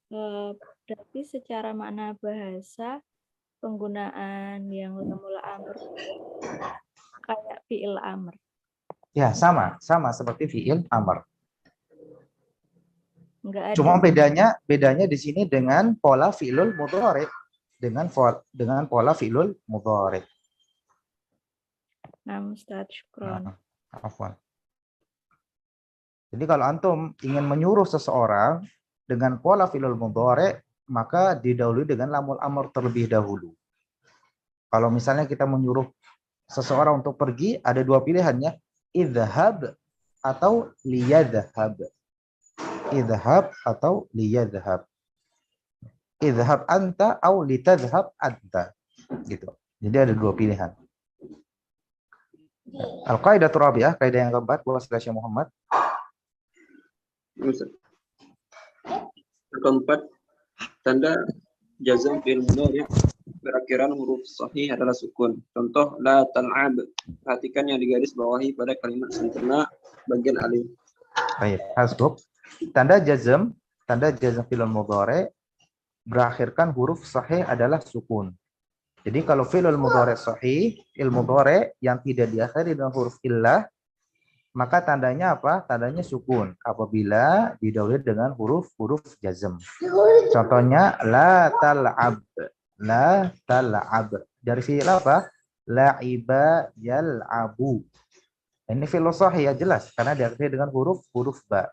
Berarti secara makna bahasa penggunaan yang mula amr kayak fi'il amr. Ya, sama seperti fi'il amr. Enggak ada. Cuma bedanya di sini dengan pola fi'lul mudhari, dengan pola fi'lul mudhari. Nah, Ustaz, syukron. Afwan. Jadi kalau antum ingin menyuruh seseorang dengan pola fi'lul mudhari, maka didahului dengan lamul amr terlebih dahulu. Kalau misalnya kita menyuruh seseorang untuk pergi, ada dua pilihannya, idhhab atau liyadhhab. Idhhab atau liyadhhab. Idhhab anta atau litadhhab anta. Gitu. Jadi ada dua pilihan. Al-qaidah rabi'ah, kaidah yang keempat, bahwa Syekh Muhammad. Keempat, tanda jazm fi'il mudhari berakhiran huruf sahih adalah sukun. Contoh la tal'ab. Perhatikan yang digaris bawahi pada kalimat sempurna bagian alif. Baik, hasbuk. Tanda jazm fi'il mudhari berakhirkan huruf sahih adalah sukun. Jadi kalau fi'il mudhari sahih, il mudhari yang tidak diakhiri dengan huruf illah, maka tandanya apa? Tandanya sukun apabila didahului dengan huruf jazm. Contohnya la tal'ab. La tal'ab. Dari fi'il apa? La'iba yal'abu. Ini fi'il sahih ya, jelas karena diakhiri dengan huruf ba.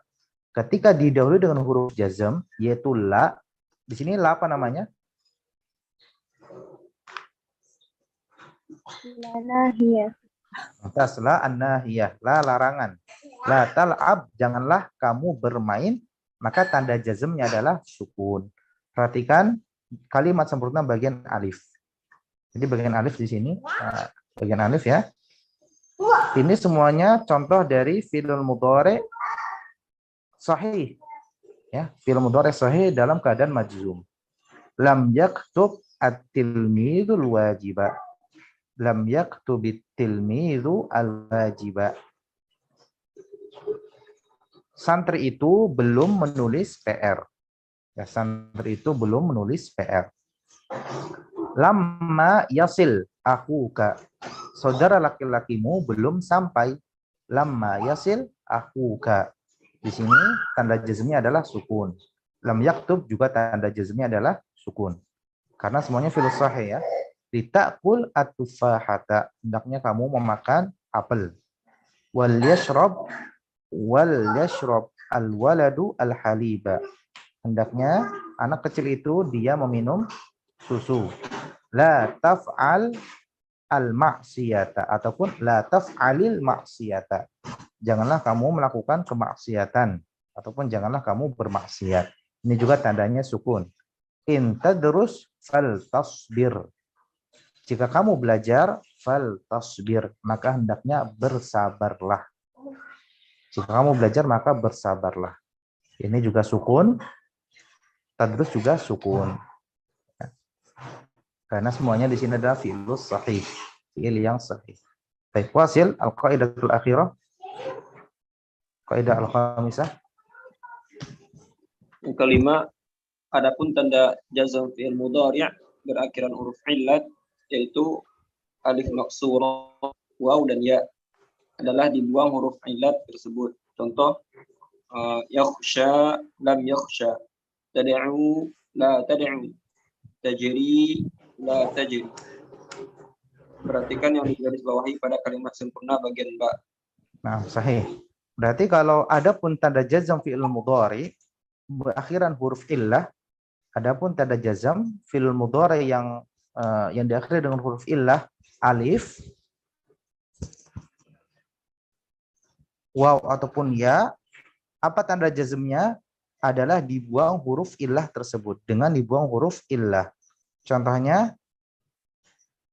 Ketika didahului dengan huruf jazm yaitu la, di sini la apa namanya? La nahiyah. Atas la an-nahiyah, la larangan. La tal'ab, janganlah kamu bermain, maka tanda jazmnya adalah sukun. Perhatikan kalimat sempurna bagian alif. Jadi bagian alif di sini, bagian alif ya. Ini semuanya contoh dari fi'il mudhari sahih. Ya, fi'il mudhari sahih dalam keadaan majzum. Lam yaktub at-tilmidul wajiba. Lam yaktubit tilmidhu al-wajiba. Santri itu belum menulis PR. Ya, santri itu belum menulis PR. Lamma yasil akuka. Saudara laki-lakimu belum sampai. Lamma yasil akuka. Di sini tanda jazmnya adalah sukun. Lam yaktub juga tanda jazmnya adalah sukun. Karena semuanya fi'il sahih ya. Litakul at-tufahata. Hendaknya kamu memakan apel. Wal yashrab al-waladu al-haliba. Hendaknya anak kecil itu dia meminum susu. La taf'al al-ma'siyata ataupun la taf'alil ma'siyata. Janganlah kamu melakukan kemaksiatan ataupun janganlah kamu bermaksiat. Ini juga tandanya sukun. In tadrus fal tasbir. Jika kamu belajar fal tasbir, maka hendaknya bersabarlah. Jika kamu belajar maka bersabarlah. Ini juga sukun. Tadrus juga sukun. Karena semuanya di sini adalah fi'lus sahih, fi'il yang sahih. Baik, wasil al-qaidatul akhirah. Kaidah al-khamisah. Yang kelima, adapun tanda jazm fi'il mudhari' berakhiran huruf illat yaitu alif maksurah, waw dan ya adalah dibuang huruf illat tersebut. Contoh yakhsha lam yakhsha, tad'u la tad'u, tajri la tajri. Perhatikan yang digarisbawahi pada kalimat sempurna bagian ba. Nah, sahih. Berarti kalau ada pun tanda jazm fi'il mudhari berakhiran huruf illah, adapun tanda jazm fi'il mudhari yang diakhiri dengan huruf illah, alif, waw ataupun ya, apa tanda jazmnya? Adalah dibuang huruf illah tersebut dengan dibuang huruf illah. Contohnya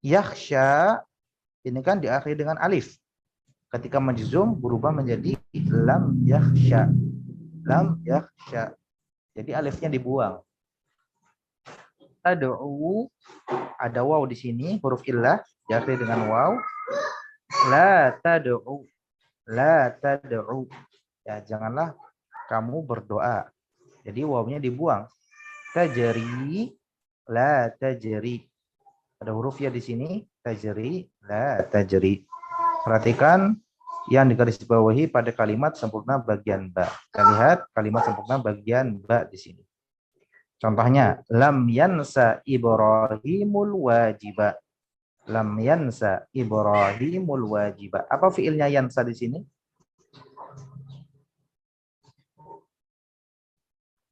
yakhsha ini kan diakhiri dengan alif. Ketika majzum berubah menjadi lam yakhsha. Lam yakhsha. Jadi alifnya dibuang. Tad'u ada waw di sini, huruf illah diakhiri dengan waw. La tad'u. La tad'u. Ya, janganlah kamu berdoa. Jadi wawnya dibuang. Tajri la tajri. Ada huruf ya di sini, tajri la tajri. Perhatikan yang digarisbawahi pada kalimat sempurna bagian ba. Kita lihat kalimat sempurna bagian ba di sini. Contohnya, lam yansa Ibrahimul wajiba. Lam yansa Ibrahimul wajiba. Apa fiilnya yansa di sini?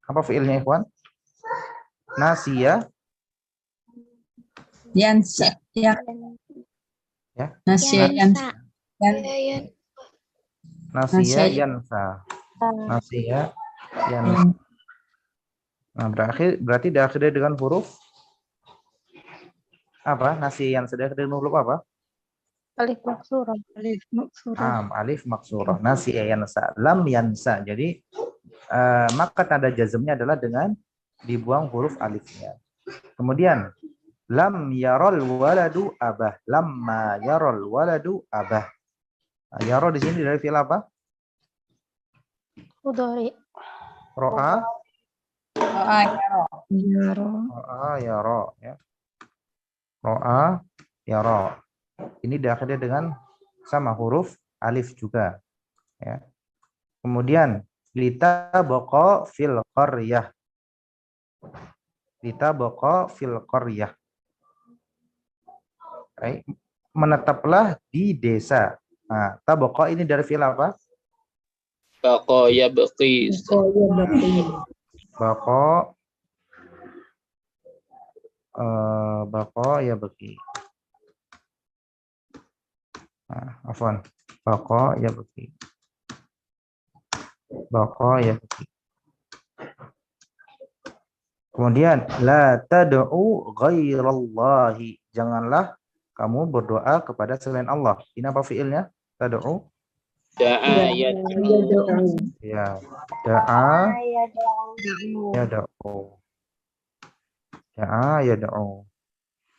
Apa fiilnya, ikhwan? Nasiya. Yansa. Ya. Ya. Nasiya yansa. Nasiya yansa. Nasiya yansa. Nah, berarti diakhiri dengan huruf apa? Nasiya yansa diakhiri dengan huruf apa? Alif maksurah. Alif maksurah. Alif maksurah. Nasiya yansa. Lam yansa. Jadi maka tanda jazmnya adalah dengan dibuang huruf alifnya. Kemudian lam yarol waladu abah. Lamma yarol waladu abah. Nah, yaro di sini dari fi'il apa? Mudhari. Ro'a. Ro'a yaro. Ro'a yaro. Ya. Ro'a yaro. Ini diakhiri dengan sama huruf alif juga. Ya. Kemudian lita boko fil qaryah. Lita boko fil qaryah. Menetaplah di desa. Nah, taboko ini dari fi'il apa? Bako ya baki. Bako ya baki. Nah, afwan. Bako ya baki. Bako ya baki. Kemudian la tad'u ghairallahi. Janganlah kamu berdoa kepada selain Allah. Ini apa fiilnya? Tad'u. Da'a yad'u. Ya. Da'a yad'u. Da'a yad'u.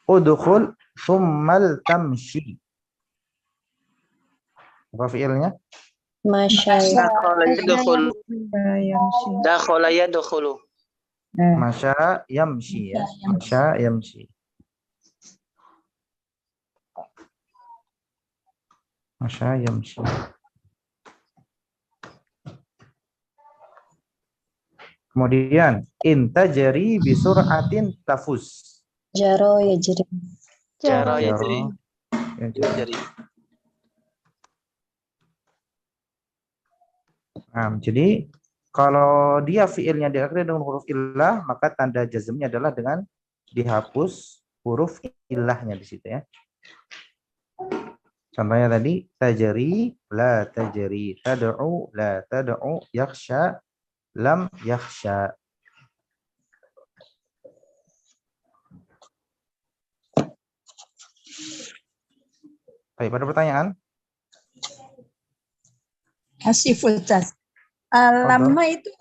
Udkhul thummal tamshi. Apa fiilnya? Dakhala yadkhulu. Masya yamshi ya. Masya yamshi. Masya yamshi. Kemudian intajari bisur'atin tafus. Jaro yajri. Jaro Jaro yajri. Nah, jadi kalau dia fiilnya diakhiri dengan huruf illah, maka tanda jazmnya adalah dengan dihapus huruf illahnya di situ ya. Contohnya tadi tajri, la tajri, tad'u, la tad'u, yakhsha, lam yakhsha. Baik, ada pertanyaan? Kasih Ustaz. Lama itu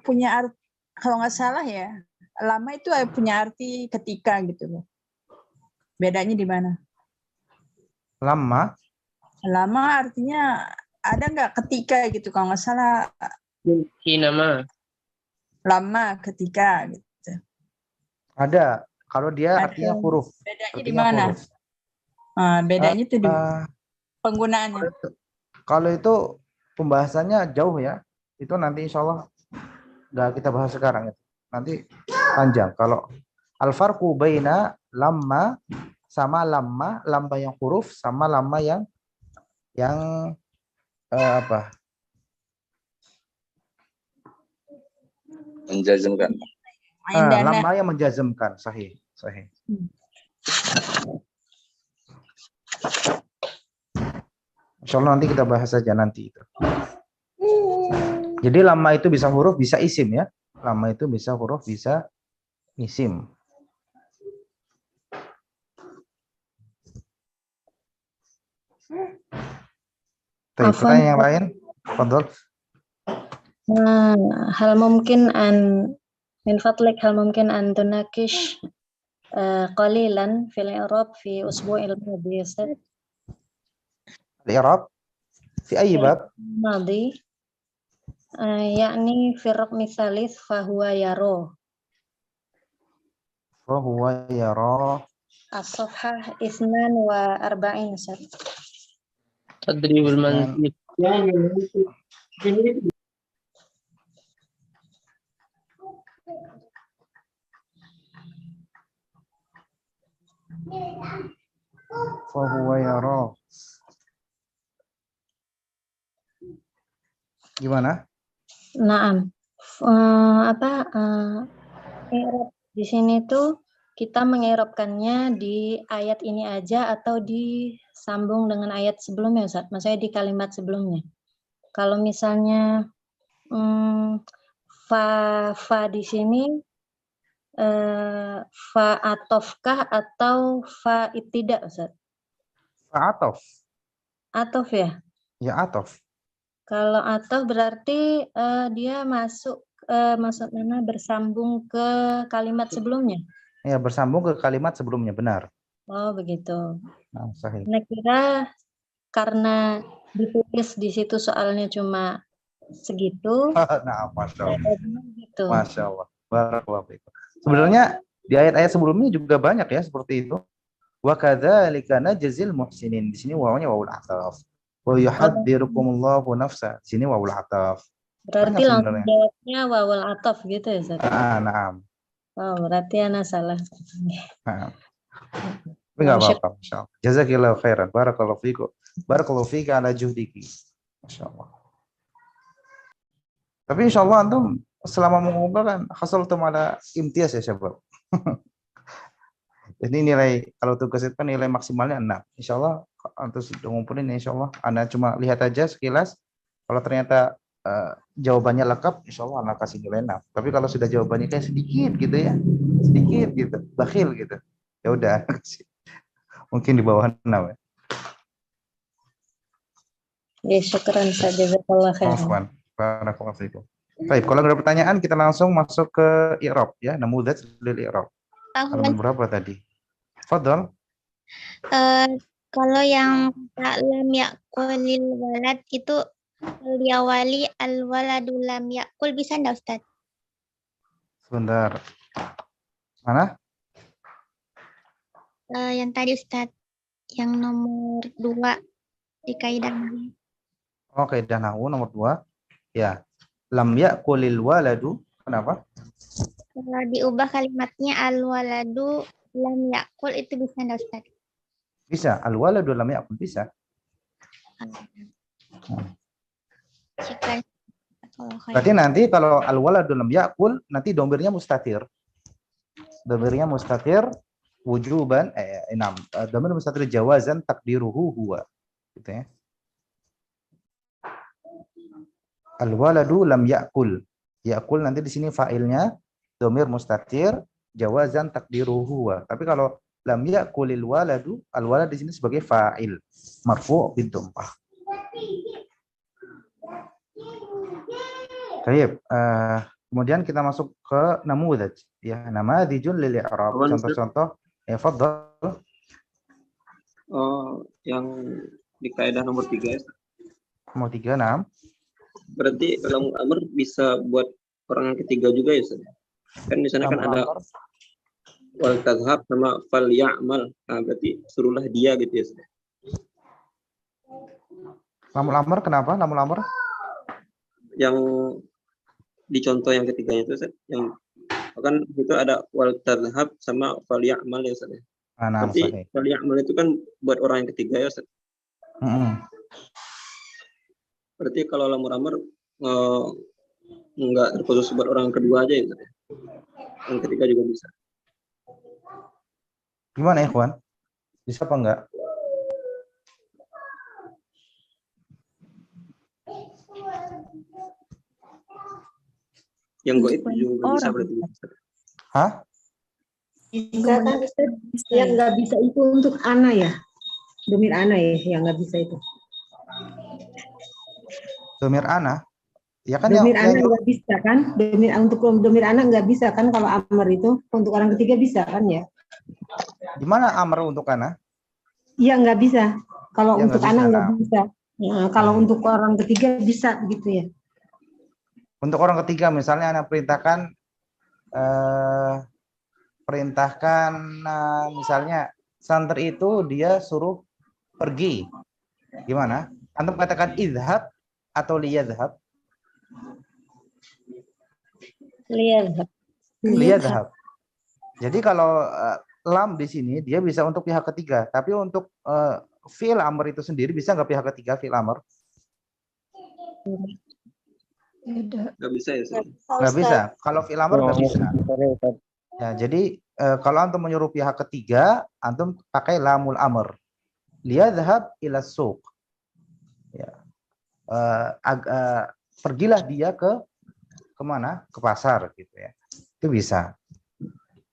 punya arti, kalau nggak salah ya, lama itu punya arti ketika gitu loh. Bedanya di mana? Lama? Lama artinya ada nggak ketika gitu, kalau nggak salah. Nama. Lama ketika gitu. Ada. Kalau dia artinya huruf. Bedanya di mana? Bedanya itu di penggunaannya. Kalau itu pembahasannya jauh ya. Itu nanti insya Allah nggak kita bahas sekarang. Nanti panjang. Kalau al-farqu baina lamma sama lamma yang huruf sama lamma yang apa? Menjazmkan. Lamma yang menjazmkan, sahih. Insya Allah nanti kita bahas saja nanti itu. Jadi lamma itu bisa huruf, bisa isim ya. Lamma itu bisa huruf, bisa isim. Pertanyaan yang lain? Fadhol. Hal mungkin min fadlik hal mungkin an tunakish qalilan fil i'rab fi usbu'il madhi Ustaz. Al-i'rab fi ayyi bab? Madhi yakni fi raqmi tsalits fa huwa yaro. Fa huwa yaro. As-safhah 42 Ustaz. Tadribul manzil. Fahuwa yara. Gimana? Naam. I'rab di sini tuh kita mengi'rabkannya di ayat ini aja atau disambung dengan ayat sebelumnya, Ustaz? Maksudnya di kalimat sebelumnya. Kalau misalnya fa di sini fa atofkah atau fa ibtida, Ustaz? Fa atof. Atof ya? Ya atof. Kalau atof berarti dia maksudnya bersambung ke kalimat sebelumnya. Ya, bersambung ke kalimat sebelumnya, benar. Oh, begitu. Nah, sahih. Nah, kira karena ditulis di situ soalnya cuma segitu. Nah, Masya Allah. Gitu. Masya Allah. Barakallahu fiikum. Sebenarnya di ayat-ayat sebelumnya juga banyak ya seperti itu. Wa kadzalika najzil muhsinin. Di sini wawunya wawul ataf. Wa yuhadzirukumullahu nafsa. Di sini wawul ataf. Berarti langsung jawabnya wawul ataf gitu ya, Ustaz? Naam. Oh, berarti ana salah. Nah. Tapi nggak apa-apa, Masya Allah. Jazakillahu khairan. Barakallahu fiikum. Barakallahu fika ala juhdiki. Masya Allah. Tapi insya Allah antum selama mengumpulkan hasaltum ala imtiaz ya syabab. Jadi nilai kalau tugas itu kan nilai maksimalnya 6. Insya Allah antum sudah ngumpulin insya Allah. Anda cuma lihat aja sekilas. Kalau ternyata jawabannya lengkap, insya Allah anak kasih nilai 6. Tapi kalau sudah jawabannya kayak sedikit gitu ya, sedikit gitu, bakhil gitu, ya udah, mungkin di bawah 6 ya. Ya, syukran saja, jazakallahu khairan. Barakallahu fiikum. Baik, kalau ada pertanyaan kita langsung masuk ke i'rab ya, namudz lil i'rab. Halaman berapa tadi? Fadhal. Kalau yang lam yaqulil walad itu al-yawali al-waladu lam yaqul, bisa enggak, Ustaz? Sebentar. Mana? Yang tadi, Ustaz. Yang nomor 2. di kaidah. Oh, kaidah nahwu nomor 2. Ya. Lam ya'kulil waladu. Kenapa? Kalau diubah kalimatnya al-waladu lam yakul itu bisa enggak Ustaz? Bisa. Al-waladu lam ya'kul bisa. Berarti nanti kalau al-waladu lam ya'kul nanti domirnya mustatir. Domirnya mustatir wujuban domir mustatir jawazan takdiruhu huwa. Gitu ya. Al-waladu lam ya'kul. Ya'kul nanti di sini fa'ilnya domir mustatir jawazan takdiruhu huwa. Tapi kalau lam ya'kulil waladu, al-walad di sini sebagai fa'il marfu' bidhammah. Baik, kemudian kita masuk ke namudaj ya, namadzijun lil i'rab, contoh-contoh. Ya, fadhal. Yang di kaidah nomor 3 ya. Nomor 3, nah. Berarti kalau amr bisa buat orang yang ketiga juga ya, Ustaz? Kan di sana kan ada wal tadhhab sama fal ya'mal. Nah, berarti suruhlah dia gitu ya, Ustaz. Lamul amr kenapa? Lamul amr? Yang di contoh yang ketiganya itu, Ustaz, yang kan itu ada wal tadhhab sama fal ya'mal ya, Ustaz. Nah, berarti fal ya'mal itu kan buat orang yang ketiga ya, Ustaz. Berarti kalau lamur amr enggak terkhusus buat orang kedua aja ya, Ustaz. Yang ketiga juga bisa. Gimana, Ikhwan? Bisa apa enggak? Yang goib juga bisa berarti. Hah? Enggak kan, yang nggak bisa itu untuk ana ya, domir ana ya, yang nggak bisa itu. Domir ana, ya kan? Domir ana nggak bisa kan? Untuk domir ana nggak bisa kan? Kalau amr itu untuk orang ketiga bisa kan ya? Gimana amr untuk ana? Iya nggak bisa. Kalau Ya, untuk ana nggak bisa. Nah, kalau untuk orang ketiga bisa gitu ya. Untuk orang ketiga misalnya anak perintahkan misalnya santri itu dia suruh pergi. Gimana? Antum katakan idhab atau liyadhab? Liyadhab. Jadi kalau lam di sini dia bisa untuk pihak ketiga, tapi untuk fi'il amr itu sendiri bisa nggak pihak ketiga fi'il amr? Nggak bisa ya, Ustaz? Nggak bisa. Kalau fi'il amr nggak bisa. Ya, jadi kalau antum menyuruh pihak ketiga, antum pakai lamul amr. Liyadhhab ila suq. Ya. Pergilah dia ke mana? Ke pasar gitu ya. Itu bisa.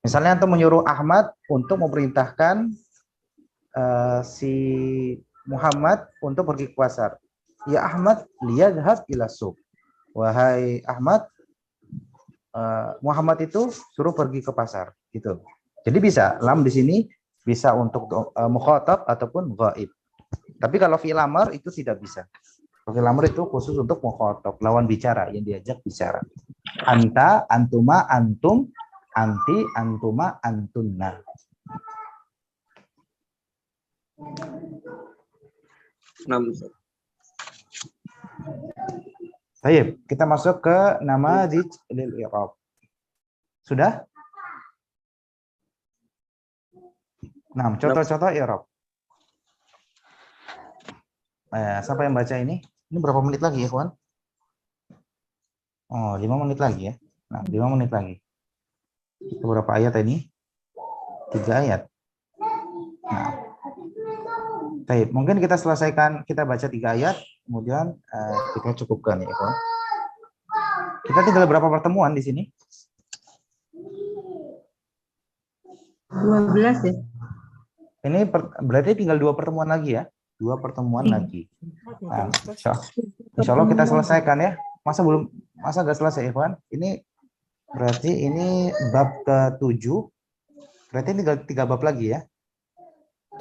Misalnya antum menyuruh Ahmad untuk memerintahkan si Muhammad untuk pergi ke pasar. Ya Ahmad, liyadhhab ila suq. Wahai Ahmad, Muhammad itu suruh pergi ke pasar gitu. Jadi bisa lam di sini bisa untuk mukhatab ataupun ghaib. Tapi kalau fi'il amr itu tidak bisa. Fi'il amr itu khusus untuk mukhatab, lawan bicara yang diajak bicara. Anta, antuma, antum, anti, antuma, antunna. Baik, kita masuk ke namadzij lil i'rab. Sudah? Nah, contoh-contoh i'rab. Siapa yang baca ini? Ini berapa menit lagi ya, kawan? Oh, 5 menit lagi ya. Nah, 5 menit lagi. Berapa ayat ini? 3 ayat. Nah, baik, mungkin kita selesaikan, kita baca 3 ayat, kemudian kita cukupkan ya, kawan. Kita tinggal berapa pertemuan di sini? 12 ya. Ini berarti tinggal 2 pertemuan lagi ya? 2 pertemuan lagi. Nah, insya Allah kita selesaikan ya. Masa nggak selesai, Ikhwan? Ini berarti ini bab ke-7. Berarti tinggal 3 bab lagi ya?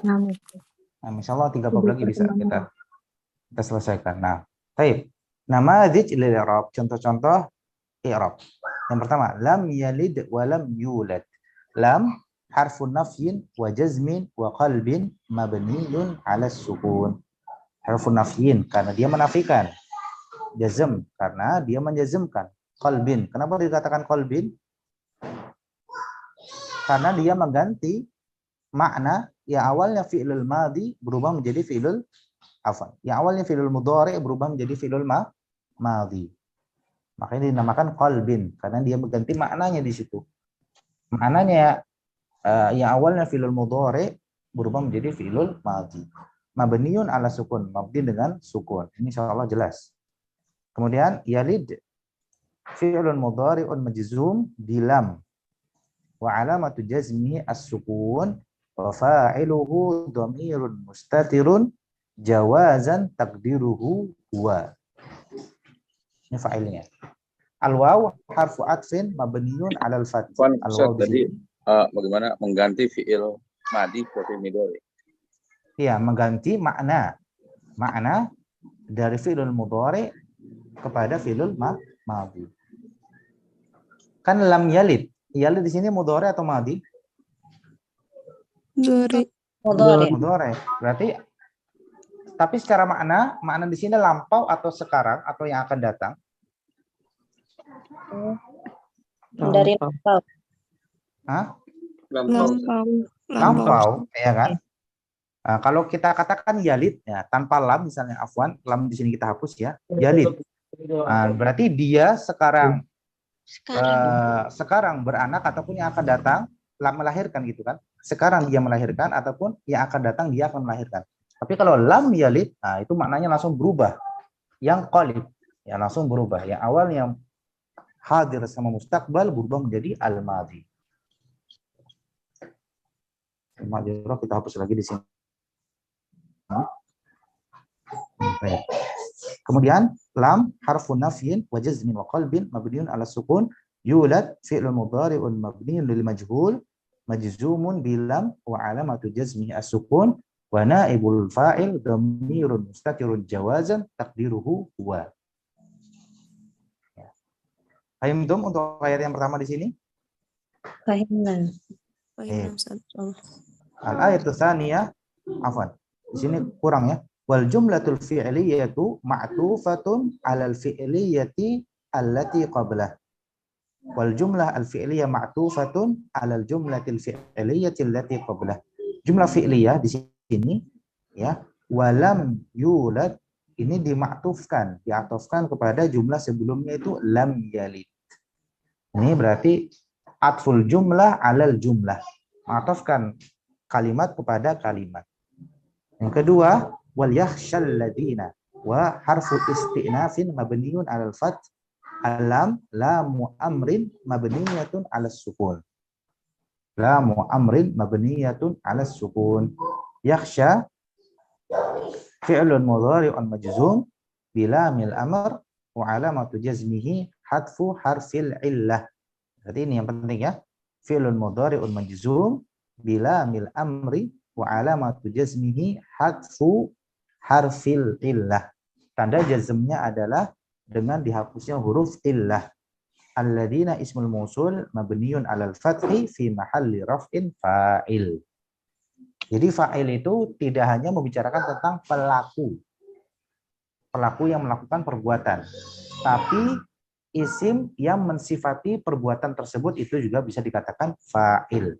Nah, insya Allah 3 bab lagi bisa kita selesaikan. Nah, baik. Namadzij lil i'rab, contoh-contoh i'rab. Yang pertama, lam yalid wa lam yulad. Lam harfun nafyin wa jazmin wa qalbin mabniyun 'ala sukun. Harfun nafyin karena dia menafikan. Jazm karena dia menjazmkan. Qalbin, kenapa dikatakan qalbin? Karena dia mengganti makna yang awalnya fi'lul madhi berubah menjadi fi'lul afan. Yang awalnya fi'lul mudhari berubah menjadi fi'lul madhi. Makanya dinamakan qalbin karena dia mengganti maknanya di situ. Maknanya yang awalnya fi'lul mudhari berubah menjadi fi'lul madhi. Mabniun ala sukun, mabni dengan sukun. Ini insyaallah jelas. Kemudian yalid fi'lun mudhari'un majzum bilam wa alamatu jazmihi as-sukun wa fa'iluhu dhamirun mustatirun jawazan taqdiruhu huwa. Ini fa'ilnya. Al-waw harfu atfin mabniun 'alal fath. Al-waw tadi bagaimana mengganti fi'il madhi ke fi'il mudhari? Iya, mengganti makna dari fi'il mudhari kepada fi'il madhi. Kan lam yalid. Yalid di sini mudhari atau madhi? Mudhari. Berarti tapi secara makna di sini lampau atau sekarang atau yang akan datang? Dari lampau. Hah? Lampau, ya kan? Nah, kalau kita katakan yalid ya tanpa lam misalnya afwan, lam di sini kita hapus ya. Yalid. Nah, berarti dia sekarang beranak ataupun yang akan datang melahirkan gitu kan. Sekarang dia melahirkan ataupun yang akan datang dia akan melahirkan. Tapi kalau lam yalid, nah itu maknanya langsung berubah. Yang qalib, ya langsung berubah. Yang awalnya hadir sama mustaqbal berubah menjadi al-madhi. Al-madhi kita hapus lagi di sini. Baik. Kemudian lam harfun nafyin wa jazmin wa qalbin mabniun ala sukun yulad fi'lun mudhari'un mabniun lil majhul majzumun bilam wa alamatu jazmihi as-sukun wa naibul fa'il dhamirun mustatirun jawazan taqdiruhu huwa. Paham untuk ayat yang pertama di sini? Paham. Al-ayat tsaniyah afwan. Di sini kurang ya. Wal jumlatul fi'liyatu ma'tufatun 'alal fi'liyati allati qablah. Wal jumlah al-fi'liyah ma'tufatun 'alal jumlatil fi'liyati allati qablah. Jumlah fi'liyah di sini ya, walam yulad ini dimaktufkan, diatofkan kepada jumlah sebelumnya itu lam yalid. Ini berarti atful jumlah 'alal jumlah. Mengatofkan kalimat kepada kalimat. Yang kedua, wal yakhshal ladina wa harfu istinafin mabniun 'alal fath alam lamu amrin mabniyatun 'alas sukun. Lamu amrin mabniyatun 'alas sukun. Yakhsha fi'lun mudhari'un majzum bilamil amr wa 'alamatu jazmihi hadfu harfil illah. Jadi ini yang penting ya. Fi'lun mudhari'un majzum bilamil amri wa alamatu jazmihi hadfu harfil illah. Tanda jazmnya adalah dengan dihapusnya huruf illah. Alladzina ismul mausul mabniun 'alal fathi fi mahalli raf'in fa'il. Jadi fa'il itu tidak hanya membicarakan tentang pelaku yang melakukan perbuatan, tapi isim yang mensifati perbuatan tersebut itu juga bisa dikatakan fa'il.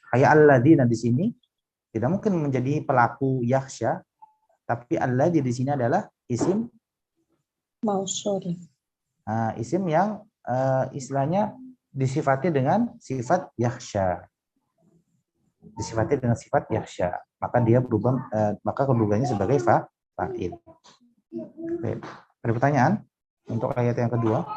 Kayak alladzina di sini tidak mungkin menjadi pelaku yakhsha, tapi alladzi di sini adalah isim mausul. Isim yang istilahnya disifati dengan sifat yakhsha. Disifati dengan sifat yakhsha, maka dia berubah maka kedudukannya sebagai fa'il. Baik. Ada pertanyaan untuk ayat yang kedua?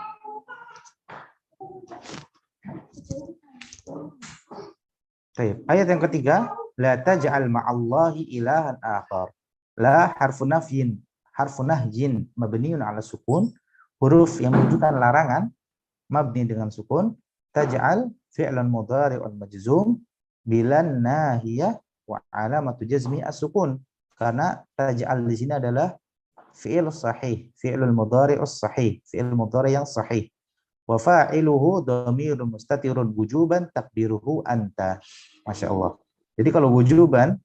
Baik. Ayat yang ketiga, la taj'al ma'allahi ilahan akhar. La harfu nafyin, harfu nahjin mabniun 'ala sukun. Huruf yang menunjukkan larangan mabni dengan sukun. Taj'al fi'lan mudhari'un majzum bilan nahiyah wa 'alamatu jazmi as-sukun. Karena taj'al di sini adalah fi'il sahih, fi'lul mudhari'us sahih, fi'il mudhari' yang sahih. Wa fa'iluhu dhamirun mustatirun wujuban taqdiruhu anta. Masya Allah. Jadi kalau wujuban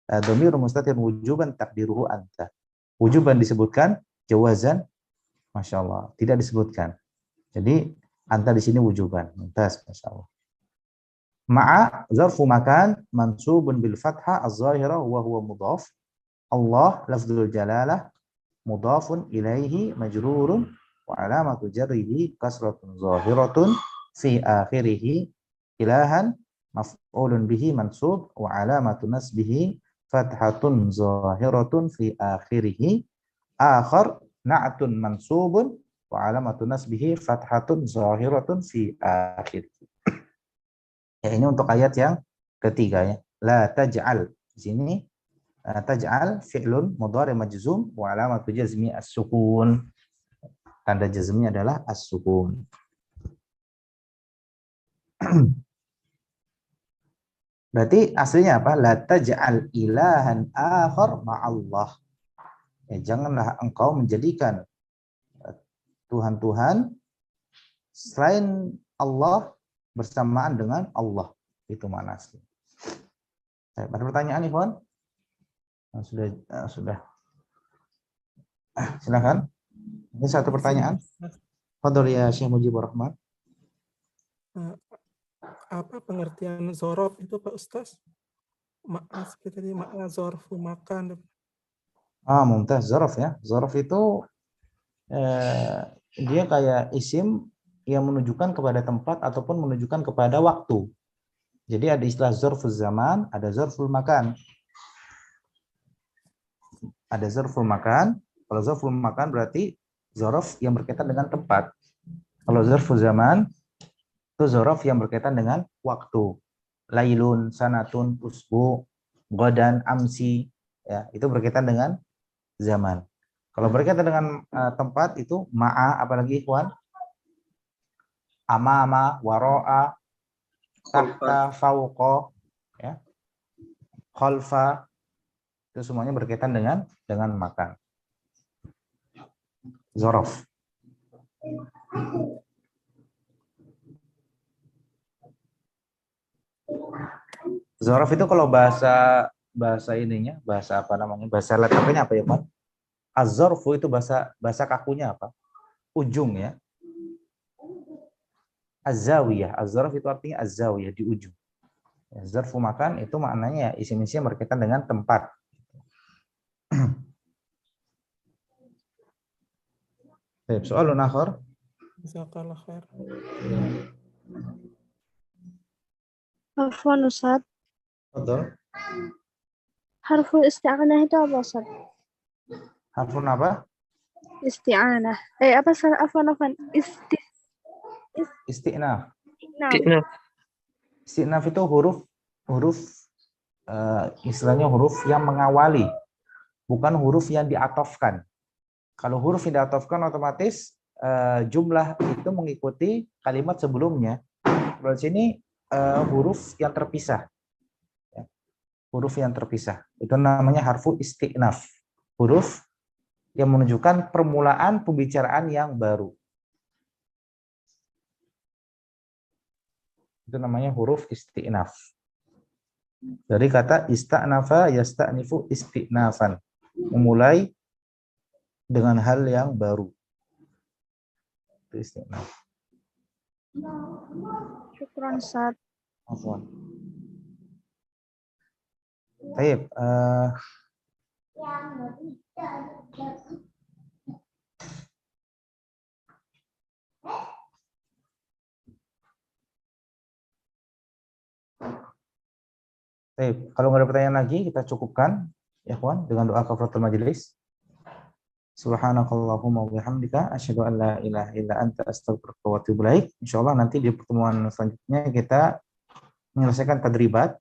Dhamir mustatir wujuban takdiruhu anta. Wujuban disebutkan, jawazan Masya Allah tidak disebutkan. Jadi anta di sini wujuban. Mumtaz, Masya Allah. Ma'a zarfu makan mansubun bil fathah az-zahira wa huwa mudhaf. Allah lafzul jalalah mudhafun ilaihi majrurun wa alamatu jarrihi kasratun zahiratun fi akhirih. Ilahan maf'ulun bihi mansub wa alamatu nasbihi fathatun zahiratun fi akhirih. Akhar na'atun mansubun wa alamatu nasbihi fathatun zahiratun fi akhirih. Ya, ini untuk ayat yang ketiga ya. La taj'al. Di sini taj'al fi'lun mudhari majzum wa alamatu jazmi as-sukun. Tanda jazmnya adalah as-sukun. Berarti aslinya apa? La taj'al ilahan akhar ma'allah. Ya, janganlah engkau menjadikan Tuhan-Tuhan selain Allah bersamaan dengan Allah. Itu makna asli. Ada pertanyaan, Ikhwan? Sudah. Silakan. Ini satu pertanyaan. Fadhol ya Syekh Mujibur Rahman. Apa pengertian zorof itu Pak Ustaz? Makna seperti tadi, makna zorfu makan. Mumtaz, zorof ya. Zorof itu dia kayak isim yang menunjukkan kepada tempat ataupun menunjukkan kepada waktu. Jadi ada istilah zorful zaman, ada zorful makan. Ada zorful makan. Kalau zorful makan berarti zorof yang berkaitan dengan tempat. Kalau zorful zaman itu zorof yang berkaitan dengan waktu. Lailun, sanatun, usbu, godan, amsi. Ya, itu berkaitan dengan zaman. Kalau berkaitan dengan tempat itu ma'a, apalagi Ikhwan? Amama, waro'a, tahta, fauqa, ya. Khalfa. Itu semuanya berkaitan dengan makan. Zorof. Zorof itu kalau bahasa ininya, bahasa apa namanya? Bahasa letaknya apa ya, Pak? Az-zarfu itu bahasa kakunya apa? Ujung ya. Az-zawiyah. Az-zarf itu artinya az-zawiyah, di ujung. Ya, zarfu makan itu maknanya ya isim-isim berkaitan dengan tempat. Baik, soalun akhir. Jazakallah khair. Afwan Ustaz. Betul. Harful isti'anah itu apa Ustaz? Harfun apa? Isti'anah. Apa salah? Afwan. Isti'naf. Isti'naf. Isti'naf itu huruf istilahnya huruf yang mengawali, bukan huruf yang diatofkan. Kalau huruf yang diatofkan otomatis jumlah itu mengikuti kalimat sebelumnya. Kalau di sini huruf yang terpisah. Ya. Huruf yang terpisah. Itu namanya harfu isti'naf. Huruf yang menunjukkan permulaan pembicaraan yang baru. Itu namanya huruf isti'naf. Dari kata ista'nafa yasta'nifu isti'nafan. Memulai dengan hal yang baru. Itu isti'naf. Syukran Ustaz. Afwan. Baik, kalau nggak ada pertanyaan lagi, kita cukupkan ya kawan dengan doa kafaratul majelis. Subhanakallahumma wa bihamdika asyhadu an la ilaha illa anta astaghfiruka wa atubu ilaik. Insyaallah nanti di pertemuan selanjutnya kita menyelesaikan tadribat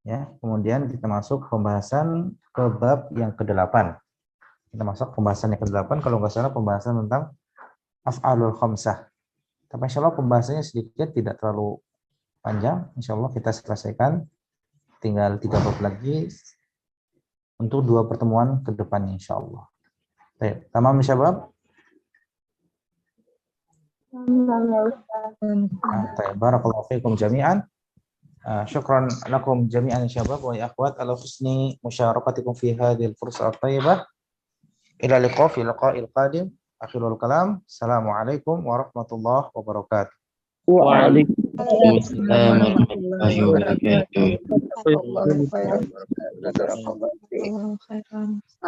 ya, kemudian kita masuk pembahasan ke bab yang ke-8. Kita masuk pembahasan yang ke-8 kalau nggak salah pembahasan tentang af'alul khamsah. Tapi insyaallah pembahasannya sedikit tidak terlalu panjang. Insyaallah kita selesaikan. Tinggal 3 bab lagi untuk 2 pertemuan ke depannya insyaallah. Baik, tamam syabab. Barakallahu fiikum jami'an. شكرا لكم جميعا يا شباب ويا أخوات على حسن مشاركتكم في هذه الفرصة الطيبة. إلى اللقاء في اللقاء القادم. آخر الكلام السلام عليكم ورحمة الله وبركاته. وعليكم السلام ورحمة الله وبركاته.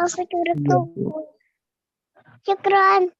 Syukran. Syukran.